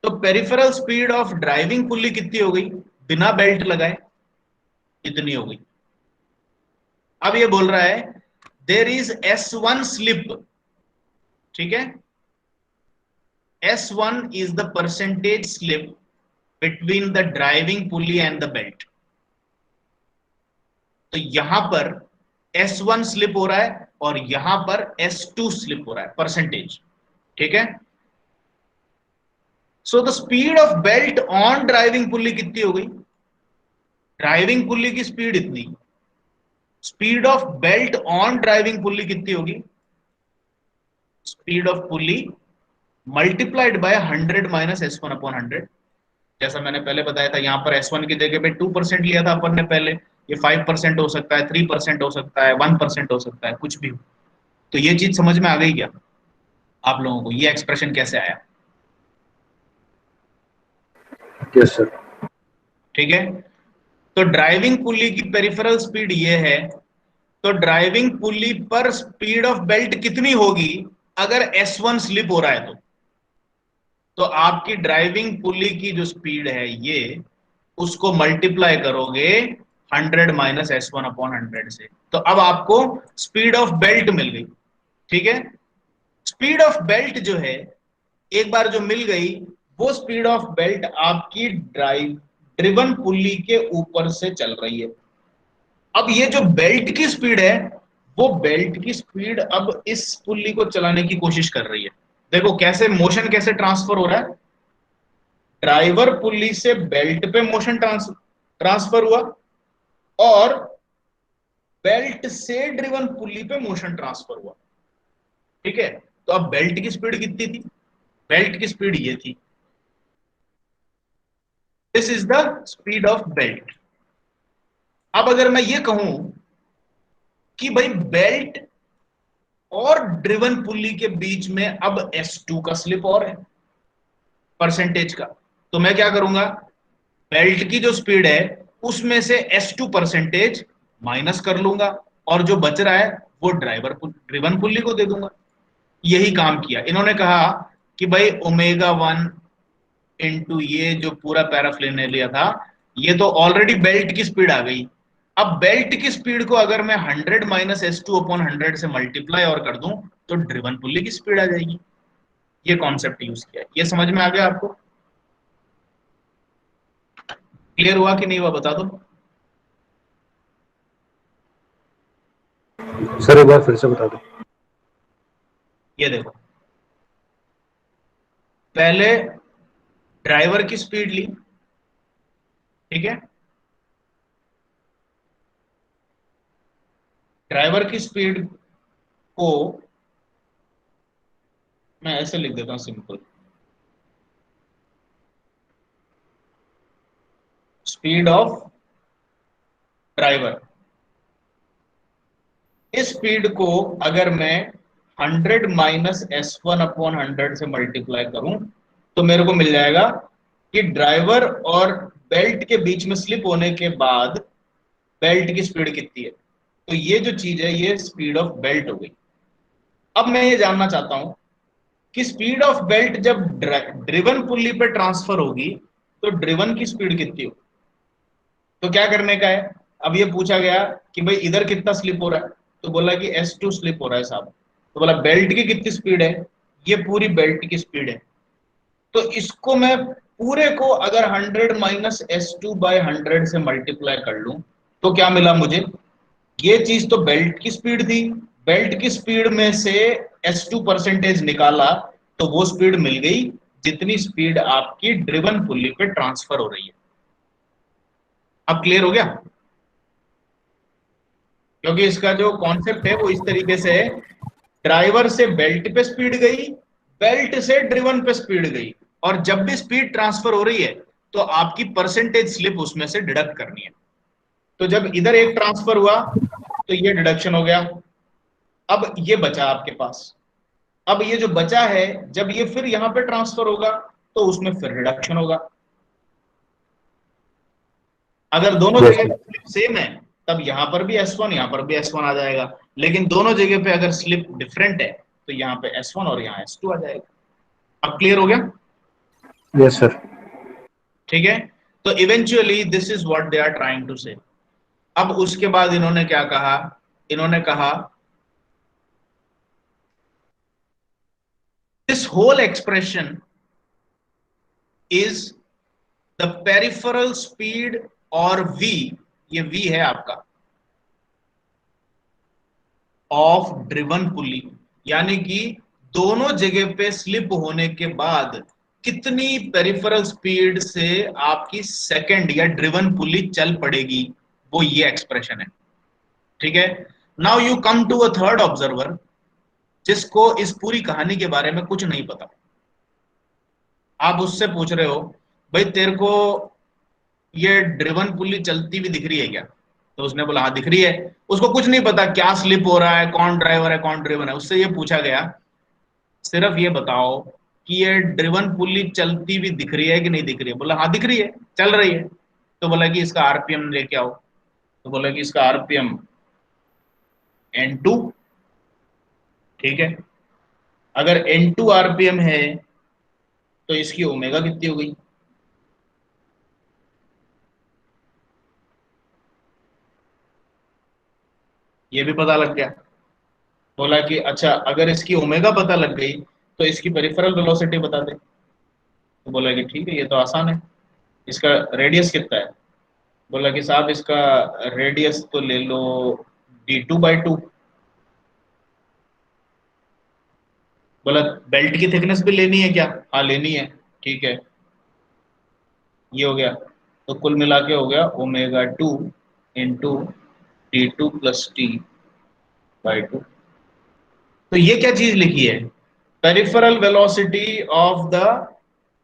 तो पेरिफेरल स्पीड ऑफ ड्राइविंग पुली कितनी हो गई बिना बेल्ट लगाए? इतनी हो गई। अब ये बोल रहा है देयर इज S1 स्लिप। ठीक है, S1 is the percentage slip between the driving pulley and the belt। तो यहां पर S1 स्लिप हो रहा है और यहां पर S2 स्लिप हो रहा है, परसेंटेज। ठीक है, so the speed of belt on driving pulley कितनी हो गई? ड्राइविंग पुल्ली की स्पीड इतनी, speed of belt on driving pulley कितनी होगी? Speed of pulley multiplied by 100 minus S1 upon 100। जैसा मैंने पहले बताया था, यहां पर S1 की जगह पे 2% लिया था अपन ने पहले। ये 5% हो सकता है, 3% हो सकता है, 1% हो सकता है, कुछ भी हो। तो ये चीज समझ में आ गई क्या आप लोगों को? ये एक्सप्रेशन कैसे आया? Yes sir. ठीक है, तो ड्राइविंग पुली की पेरिफेरल स्पीड ये है। तो ड्राइविंग पुली पर स्पीड ऑफ बेल्ट कितनी होगी अगर S1 स्लिप हो रहा है? तो आपकी ड्राइविंग पुली की जो स्पीड है ये, उसको मल्टीप्लाई करोगे 100 माइनस S1 अपॉन 100 से। तो अब आपको स्पीड ऑफ बेल्ट मिल गई, ठीक है। स्पीड ऑफ बेल्ट जो है एक बार जो मिल गई, वो स्पीड ऑफ बेल्ट आपकी ड्रिवन पुल्ली के ऊपर से चल रही है। अब ये जो बेल्ट की स्पीड है, वो बेल्ट की स्पीड अब इस पुल्ली को चलाने की कोशिश कर रही है। देखो कैसे मोशन कैसे ट्रांसफर हो रहा है, ड्राइवर पुल्ली से बेल्ट पे मोशन ट्रांसफर हुआ और बेल्ट से ड्रिवन पुल्ली पे मोशन ट्रांसफर हुआ, ठीक है। तो अब बेल्ट की स्पीड कितनी थी, बेल्ट की स्पीड ये थी, this is the speed of belt. अब अगर मैं ये कहूं कि भाई बेल्ट और ड्रिवन पुल्ली के बीच में अब S2 का स्लिप और है परसेंटेज का, तो मैं क्या करूंगा, बेल्ट की जो स्पीड है उसमें से S2 परसेंटेज माइनस कर लूंगा और जो बच रहा है वो ड्रिवन पुल्ली को दे दूंगा। यही काम किया इन्होंने, कहा कि भाई ω1 इंटू ये जो पूरा पैराफ्लेन ने लिया था, ये तो ऑलरेडी बेल्ट की स्पीड आ गई। अब बेल्ट की स्पीड को अगर मैं 100 माइनस S2 अपॉन 100 से मल्टीप्लाई और कर दूं तो ड्रिवन पुल्ली की स्पीड आ जाएगी। ये कॉन्सेप्ट यूज किया, ये समझ में आ गया आपको, क्लियर हुआ कि नहीं हुआ बता दो। सर एक बार फिर से बता दो। ये देखो, पहले ड्राइवर की स्पीड ली, ठीक है, ड्राइवर की स्पीड को मैं ऐसे लिख देता हूं सिंपल, स्पीड ऑफ ड्राइवर। इस स्पीड को अगर मैं 100 माइनस S1 अपॉन 100 से मल्टीप्लाई करूं तो मेरे को मिल जाएगा कि ड्राइवर और बेल्ट के बीच में स्लिप होने के बाद बेल्ट की स्पीड कितनी है। तो ये जो चीज है ये स्पीड ऑफ बेल्ट हो गई। अब मैं ये जानना चाहता हूं कि स्पीड ऑफ बेल्ट जब ड्रिवन पुल्ली पे ट्रांसफर होगी तो ड्रिवन की स्पीड कितनी होगी। तो क्या करने का है, अब ये पूछा गया कि भाई इधर कितना स्लिप हो रहा है, तो बोला कि S2 स्लिप हो रहा है साहब। तो बोला बेल्ट की कितनी स्पीड है, ये पूरी बेल्ट की स्पीड है। तो इसको मैं पूरे को अगर 100 माइनस S2 बाय 100 से मल्टीप्लाई कर लूं तो क्या मिला मुझे, ये चीज तो बेल्ट की स्पीड थी, बेल्ट की स्पीड में से S2 परसेंटेज निकाला तो वो स्पीड मिल गई जितनी स्पीड आपकी ड्रिवन पुल्ली पे ट्रांसफर हो रही है। अब क्लियर हो गया, क्योंकि इसका जो कॉन्सेप्ट है वो इस तरीके से है, ड्राइवर से बेल्ट पे स्पीड गई, बेल्ट से ड्रिवन पे स्पीड गई, और जब भी स्पीड ट्रांसफर हो रही है तो आपकी परसेंटेज स्लिप उसमें से डिडक्ट करनी है। तो जब इधर एक ट्रांसफर हुआ तो ये डिडक्शन हो गया, अब ये बचा आपके पास। अब ये जो बचा है जब ये फिर यहां पे ट्रांसफर होगा तो उसमें फिर रिडक्शन होगा। अगर दोनों जगह स्लिप सेम है तब यहां पर भी S1 यहां पर भी S1 आ जाएगा, लेकिन दोनों जगह पे अगर स्लिप डिफरेंट है तो यहां पे S1 और यहां S2 आ जाएगा। अब क्लियर हो गया, यस सर। ठीक है। तो eventually this is what they are trying to say. अब उसके बाद इन्होंने क्या कहा, इन्होंने कहा this whole expression is the peripheral speed और v, ये v है आपका, ऑफ ड्रिवन पुली, यानी कि दोनों जगह पे स्लिप होने के बाद कितनी पेरिफेरल स्पीड से आपकी सेकंड या ड्रिवन पुली चल पड़ेगी, वो ये एक्सप्रेशन है, ठीक है। Now you come to a third observer जिसको इस पूरी कहानी के बारे में कुछ नहीं पता। आप उससे पूछ रहे हो भाई तेरे को ये ड्रिवन पुली चलती हुई दिख रही है क्या, तो उसने बोला हाँ दिख रही है। उसको कुछ नहीं पता क्या स्लिप हो रहा है, कौन ड्राइवर है कौन ड्रिवन है। उससे ये पूछा गया सिर्फ ये बताओ कि ये ड्रिवन पुली चलती हुई दिख रही है कि नहीं दिख रही है। बोला हाँ दिख रही है, चल रही है। तो बोला कि इसका आरपीएम लेके आओ, तो बोला कि इसका आरपीएम N2, ठीक है। अगर N2 आरपीएम है तो इसकी ओमेगा कितनी हो गई, ये भी पता लग गया। बोला कि अच्छा अगर इसकी ओमेगा पता लग गई तो इसकी पेरिफेरल वेलोसिटी बता दे। तो बोला कि ठीक है, ये तो आसान है। इसका रेडियस कितना है? बोला कि साहब इसका रेडियस तो ले लो d2/2। बोला बेल्ट की थिकनेस भी लेनी है क्या? हाँ लेनी है। ठीक है, ये हो गया। तो कुल मिला के हो गया ω2 इंटू d2 + t/2। तो ये क्या चीज लिखी है? Peripheral velocity of the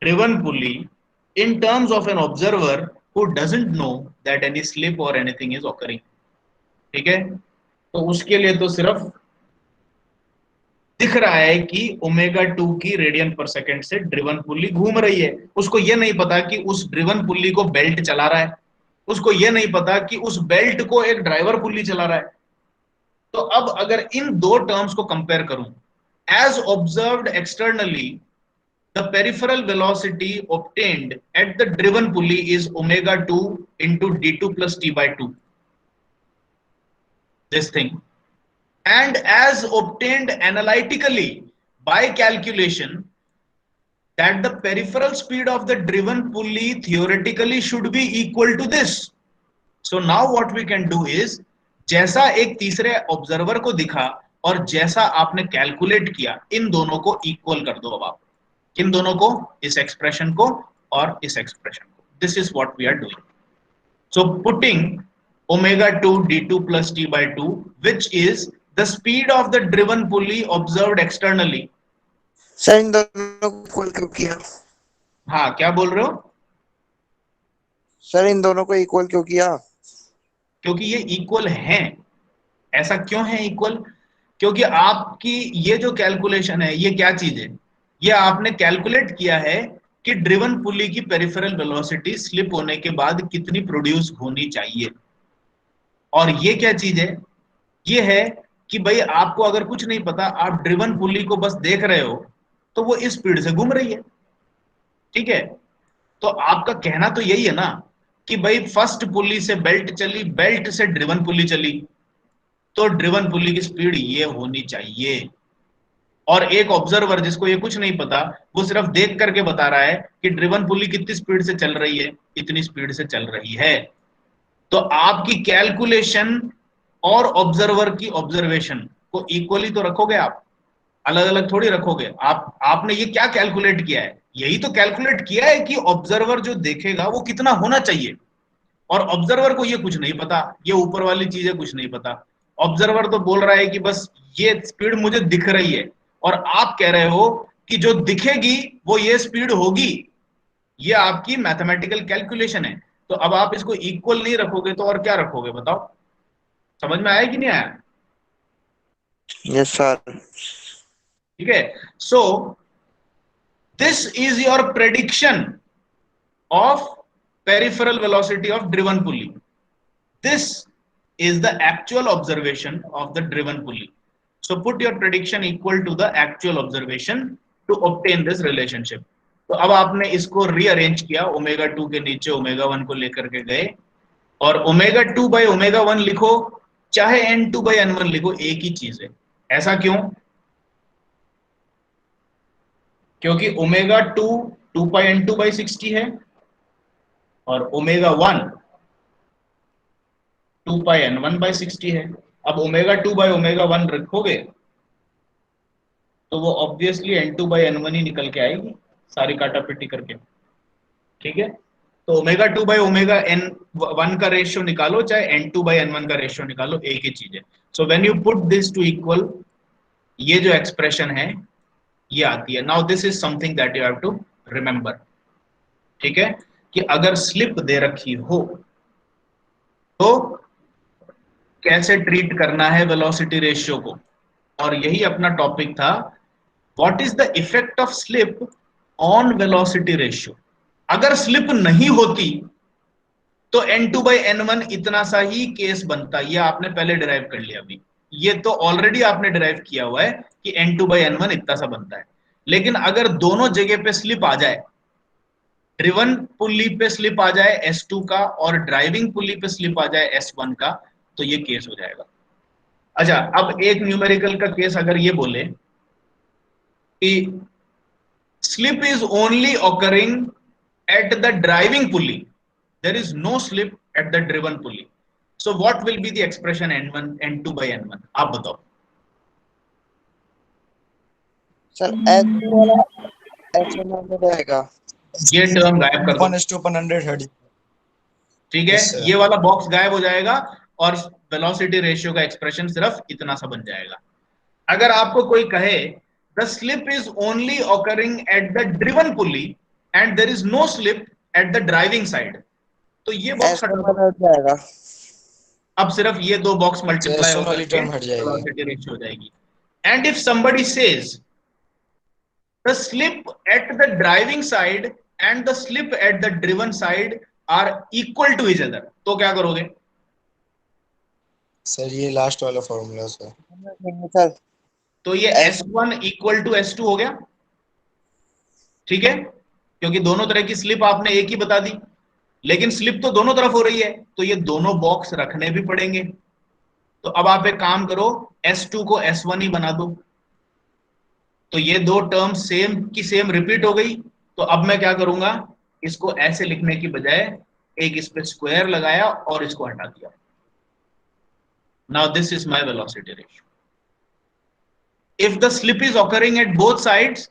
driven pulley in terms of an observer who doesn't know that any slip और एनीथिंग इज ऑकरिंग। ठीक है, तो उसके लिए तो सिर्फ दिख रहा है कि ω2 की रेडियन पर सेकंड से ड्रिवन पुली घूम रही है। उसको ये नहीं पता कि उस ड्रिवन पुली को बेल्ट चला रहा है। उसको ये नहीं पता कि उस बेल्ट को एक ड्राइवर पुली चला रहा है। तो अब अगर इन दो टर्म्स को कंपेयर करूं, as observed externally the peripheral velocity obtained at the driven pulley is ω2 into d2 + t/2, this thing. And as obtained analytically by calculation, that the peripheral speed of the driven pulley theoretically should be equal to this. So now what we can do is, जैसा एक तीसरे observer को दिखा और जैसा आपने calculate किया, इन दोनों को इक्वल कर दो। अब आप इन दोनों को, इस एक्सप्रेशन को और इस एक्सप्रेशन को, this is what we are doing. So putting ω2 d2 + t/2 which is the speed of the driven pulley observed externally। Sir इन दोनों को इक्वल क्यों किया? हाँ, क्या बोल रहे हो? सर इन दोनों को इक्वल क्यों किया? क्योंकि ये इक्वल हैं। ऐसा क्यों है इक्वल? क्योंकि आपकी ये जो कैलकुलेशन है, ये क्या चीज है? ये आपने कैलकुलेट किया है कि ड्रिवन पुली की पेरिफेरल वेलोसिटी स्लिप होने के बाद कितनी प्रोड्यूस होनी चाहिए। और ये क्या चीज है? ये है कि भाई आपको अगर कुछ नहीं पता, आप ड्रिवन पुली को बस देख रहे हो, तो वो इस स्पीड से घूम रही है। ठीक है, तो आपका कहना तो यही है ना कि भाई फर्स्ट पुली से बेल्ट चली, बेल्ट से ड्रिवन पुली चली, तो ड्रिवन पुली की स्पीड ये होनी चाहिए। और एक ऑब्जर्वर जिसको ये कुछ नहीं पता, वो सिर्फ देख करके बता रहा है कि ड्रिवन पुली कितनी स्पीड से चल रही है, इतनी स्पीड से चल रही है। तो आपकी कैलकुलेशन और ऑब्जर्वर की ऑब्जर्वेशन को इक्वली तो रखोगे आप, अलग अलग थोड़ी रखोगे। आपने ये क्या कैलकुलेट किया है? यही तो कैलकुलेट किया है कि ऑब्जर्वर जो देखेगा वो कितना होना चाहिए। और ऑब्जर्वर को ये कुछ नहीं पता, ये ऊपर वाली चीजें कुछ नहीं पता। ऑब्जर्वर तो बोल रहा है कि बस ये स्पीड मुझे दिख रही है, और आप कह रहे हो कि जो दिखेगी वो ये स्पीड होगी। ये आपकी मैथमेटिकल कैलकुलेशन है। तो अब आप इसको इक्वल नहीं रखोगे तो और क्या रखोगे बताओ? समझ में आया कि नहीं आया? Yes sir. ठीक है, सो this is your prediction of peripheral velocity of driven pulley. This is the actual observation of the driven pulley. So put your prediction equal to the actual observation to obtain this relationship. तो अब आपने इसको rearrange किया, ω2 के नीचे ω1 को लेकर के गए, और ω2/ω1 लिखो चाहे n2/n1 लिखो, एक ही चीज है। ऐसा क्यों? क्योंकि ω2 2πn2/60 है और ω1 2πn1/60 है। अब ω2/ω1 रखोगे तो वो ऑब्वियसली n2/n1 ही निकल के आएगी, सारी काटापिटी करके। ठीक है, तो ω2/ω1 का रेशियो निकालो चाहे n2/n1 का रेशियो निकालो, एक ही चीज है। So when you put this to equal, ये जो एक्सप्रेशन है ये आती है। Now this is something that you have to remember. ठीक है, कि अगर स्लिप दे रखी हो तो कैसे ट्रीट करना है वेलोसिटी रेशियो को। और यही अपना टॉपिक था, what is the effect of slip on velocity ratio. अगर स्लिप नहीं होती तो n2/n1 इतना सा ही केस बनता। ये आपने पहले डिराइव कर लिया, अभी ये तो ऑलरेडी आपने डिराइव किया हुआ है कि n2/n1 इतना सा बनता है। लेकिन अगर दोनों जगह पे स्लिप आ जाए, ड्रिवन पुली पे स्लिप आ जाए S2 का और ड्राइविंग पुली पे स्लिप आ जाए S1 का, तो ये केस हो जाएगा। अच्छा, अब एक न्यूमेरिकल का केस अगर ये बोले कि slip is only occurring at the driving pulley, there is no slip at the driven pulley, so what will be the expression n1 n2 by n1? आप बताओ। सर S2 वाला S1 में रहेगा, ये टर्म गायब कर दो, 1:100 हट। ठीक है, Yes, sir. ये वाला बॉक्स गायब हो जाएगा और वेलोसिटी रेशियो का एक्सप्रेशन सिर्फ इतना सा बन जाएगा। अगर आपको कोई कहे the slip is only occurring at the driven pulley and there is no slip at the driving side, तो ये बॉक्स S1 हटा दो। वाला हट जाएगा। अब सिर्फ ये दो बॉक्स मल्टीप्लाई S1 होकर वाली के टर्म हट जाएगी। वेलोसिटी रेशियो हो जाएगी। And if somebody says the slip at the driving side and the slip at the driven side are equal to each other, तो क्या करोगे? सर ये लास्ट वाला फॉर्मूला सर। सर तो ये S1 इक्वल टू S2 हो गया, ठीक है, क्योंकि दोनों तरह की स्लिप आपने एक ही बता दी, लेकिन स्लिप तो दोनों तरफ हो रही है, तो ये दोनों बॉक्स रखने भी पड़ेंगे। तो अब आप एक काम करो, S2 को S1 ही बना दो, तो ये दो टर्म सेम की सेम रिपीट हो गई। तो अब मैं क्या करूंगा, इसको ऐसे लिखने की बजाय एक इस पे स्क्वायर लगाया और इसको हटा दिया। Now this is my velocity ratio. If the slip is occurring at both sides,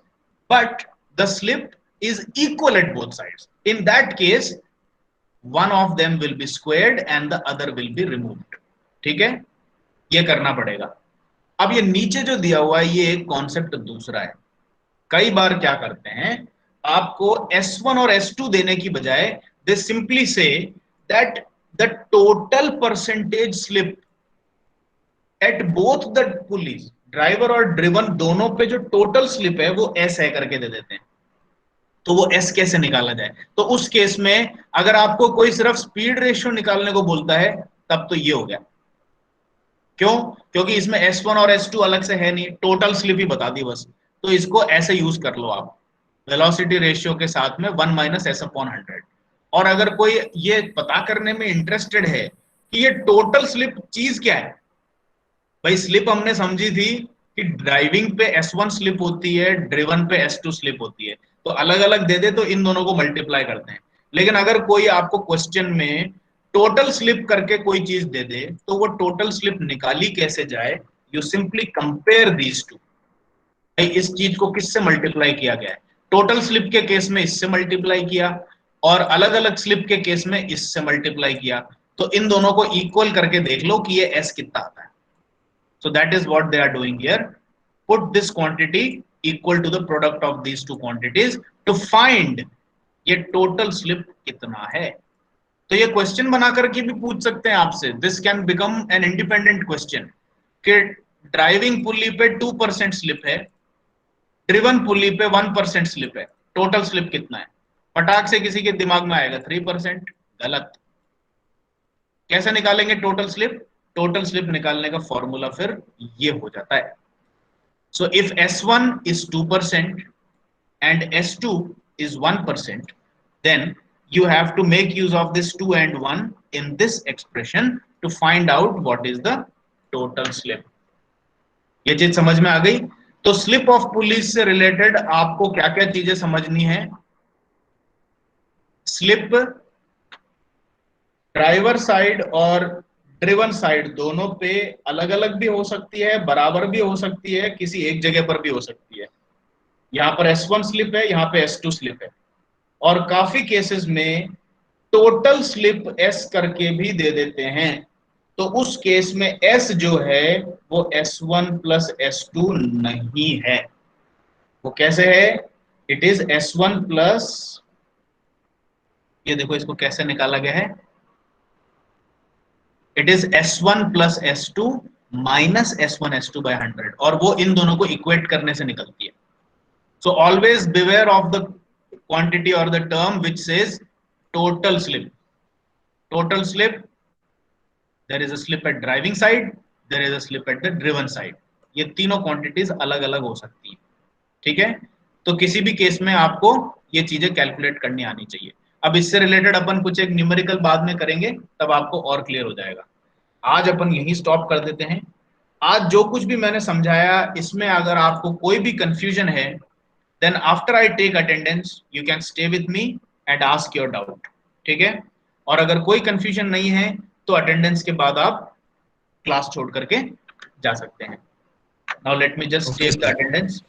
but the slip is equal at both sides, in that case one of them will be squared and the other will be removed, ठीक है, ये करना पड़ेगा। अब ये नीचे जो दिया हुआ है ये एक कॉन्सेप्ट दूसरा है। कई बार क्या करते हैं, आपको S1 और S2 देने की बजाय दे simply say that the total percentage slip at both the pulleys, driver और ड्रिवन दोनों पे जो टोटल स्लिप है वो एस है करके दे देते हैं। तो वो एस कैसे निकाला जाए? तो उस केस में अगर आपको कोई सिर्फ स्पीड रेशियो निकालने को बोलता है तब तो ये हो गया। क्यों? क्योंकि इसमें S1 और S2 अलग से है नहीं, टोटल स्लिप ही बता दी बस। तो इसको ऐसे यूज कर लो आप, वेलोसिटी रेशियो के साथ में 1 - s/100। और अगर कोई ये पता करने में इंटरेस्टेड है कि ये टोटल स्लिप चीज क्या है, भाई स्लिप हमने समझी थी कि ड्राइविंग पे S1 स्लिप होती है, ड्रिवन पे S2 स्लिप होती है, तो अलग अलग दे दे तो इन दोनों को मल्टीप्लाई करते हैं। लेकिन अगर कोई आपको क्वेश्चन में टोटल स्लिप करके कोई चीज दे दे तो वो टोटल स्लिप निकाली कैसे जाए? You simply compare these two, भाई इस चीज को किससे मल्टीप्लाई किया गया है? टोटल स्लिप के केस में इससे मल्टीप्लाई किया और अलग अलग स्लिप के केस में इससे मल्टीप्लाई किया, तो इन दोनों को इक्वल करके देख लो कि ये S कितना आता है। So that is what they are doing here. Put this quantity equal to the product of these two quantities to find ये total slip कितना है। तो ये क्वेश्चन बना करके भी पूछ सकते हैं आपसे। This can become an independent question कि ड्राइविंग पुली पे 2% स्लिप है, ड्रिवन पुली पे 1% स्लिप है, टोटल स्लिप कितना है? फटाक से किसी के दिमाग में आएगा 3%। गलत। कैसे निकालेंगे टोटल स्लिप? टोटल स्लिप निकालने का फॉर्मूला फिर ये हो जाता है। So if S1 is 2% and S2 is 1%, then you have to make use of this 2 and 1 in this expression to find out what is the total slip. ये चीज समझ में आ गई? तो स्लिप ऑफ पुलिस से रिलेटेड आपको क्या क्या चीजें समझनी है? स्लिप ड्राइवर साइड और ड्रिवन साइड दोनों पे अलग अलग भी हो सकती है, बराबर भी हो सकती है, किसी एक जगह पर भी हो सकती है। यहाँ पर S1 स्लिप है, यहाँ पे S2 स्लिप है, और काफी केसेस में टोटल स्लिप S करके भी दे देते हैं। तो उस केस में S जो है वो S1 + S2 नहीं है। वो कैसे है? इट इज S1 प्लस, ये देखो इसको कैसे निकाला गया है, it is S1 + S2 - S1 S2 by 100, और वो इन दोनों को इक्वेट करने से निकलती है। So always beware of the quantity और the term which says total slip. Total slip, there is a slip at driving side, there is a slip at the driven side. ये तीनों क्वांटिटीज अलग अलग हो सकती है, ठीक है? तो किसी भी केस में आपको ये चीजें कैलकुलेट करनी आनी चाहिए। अब इससे रिलेटेड अपन कुछ एक न्यूमेरिकल बाद में करेंगे, तब आपको और क्लियर हो जाएगा। आज अपन यहीं स्टॉप कर देते हैं। आज जो कुछ भी मैंने समझाया इसमें अगर आपको कोई भी कंफ्यूजन है, then after I take attendance you can stay with me and ask your doubt, ठीक है? और अगर कोई कंफ्यूजन नहीं है तो अटेंडेंस के बाद आप क्लास छोड़ करके जा सकते हैं. Now let me just Okay, take the sir. Attendance.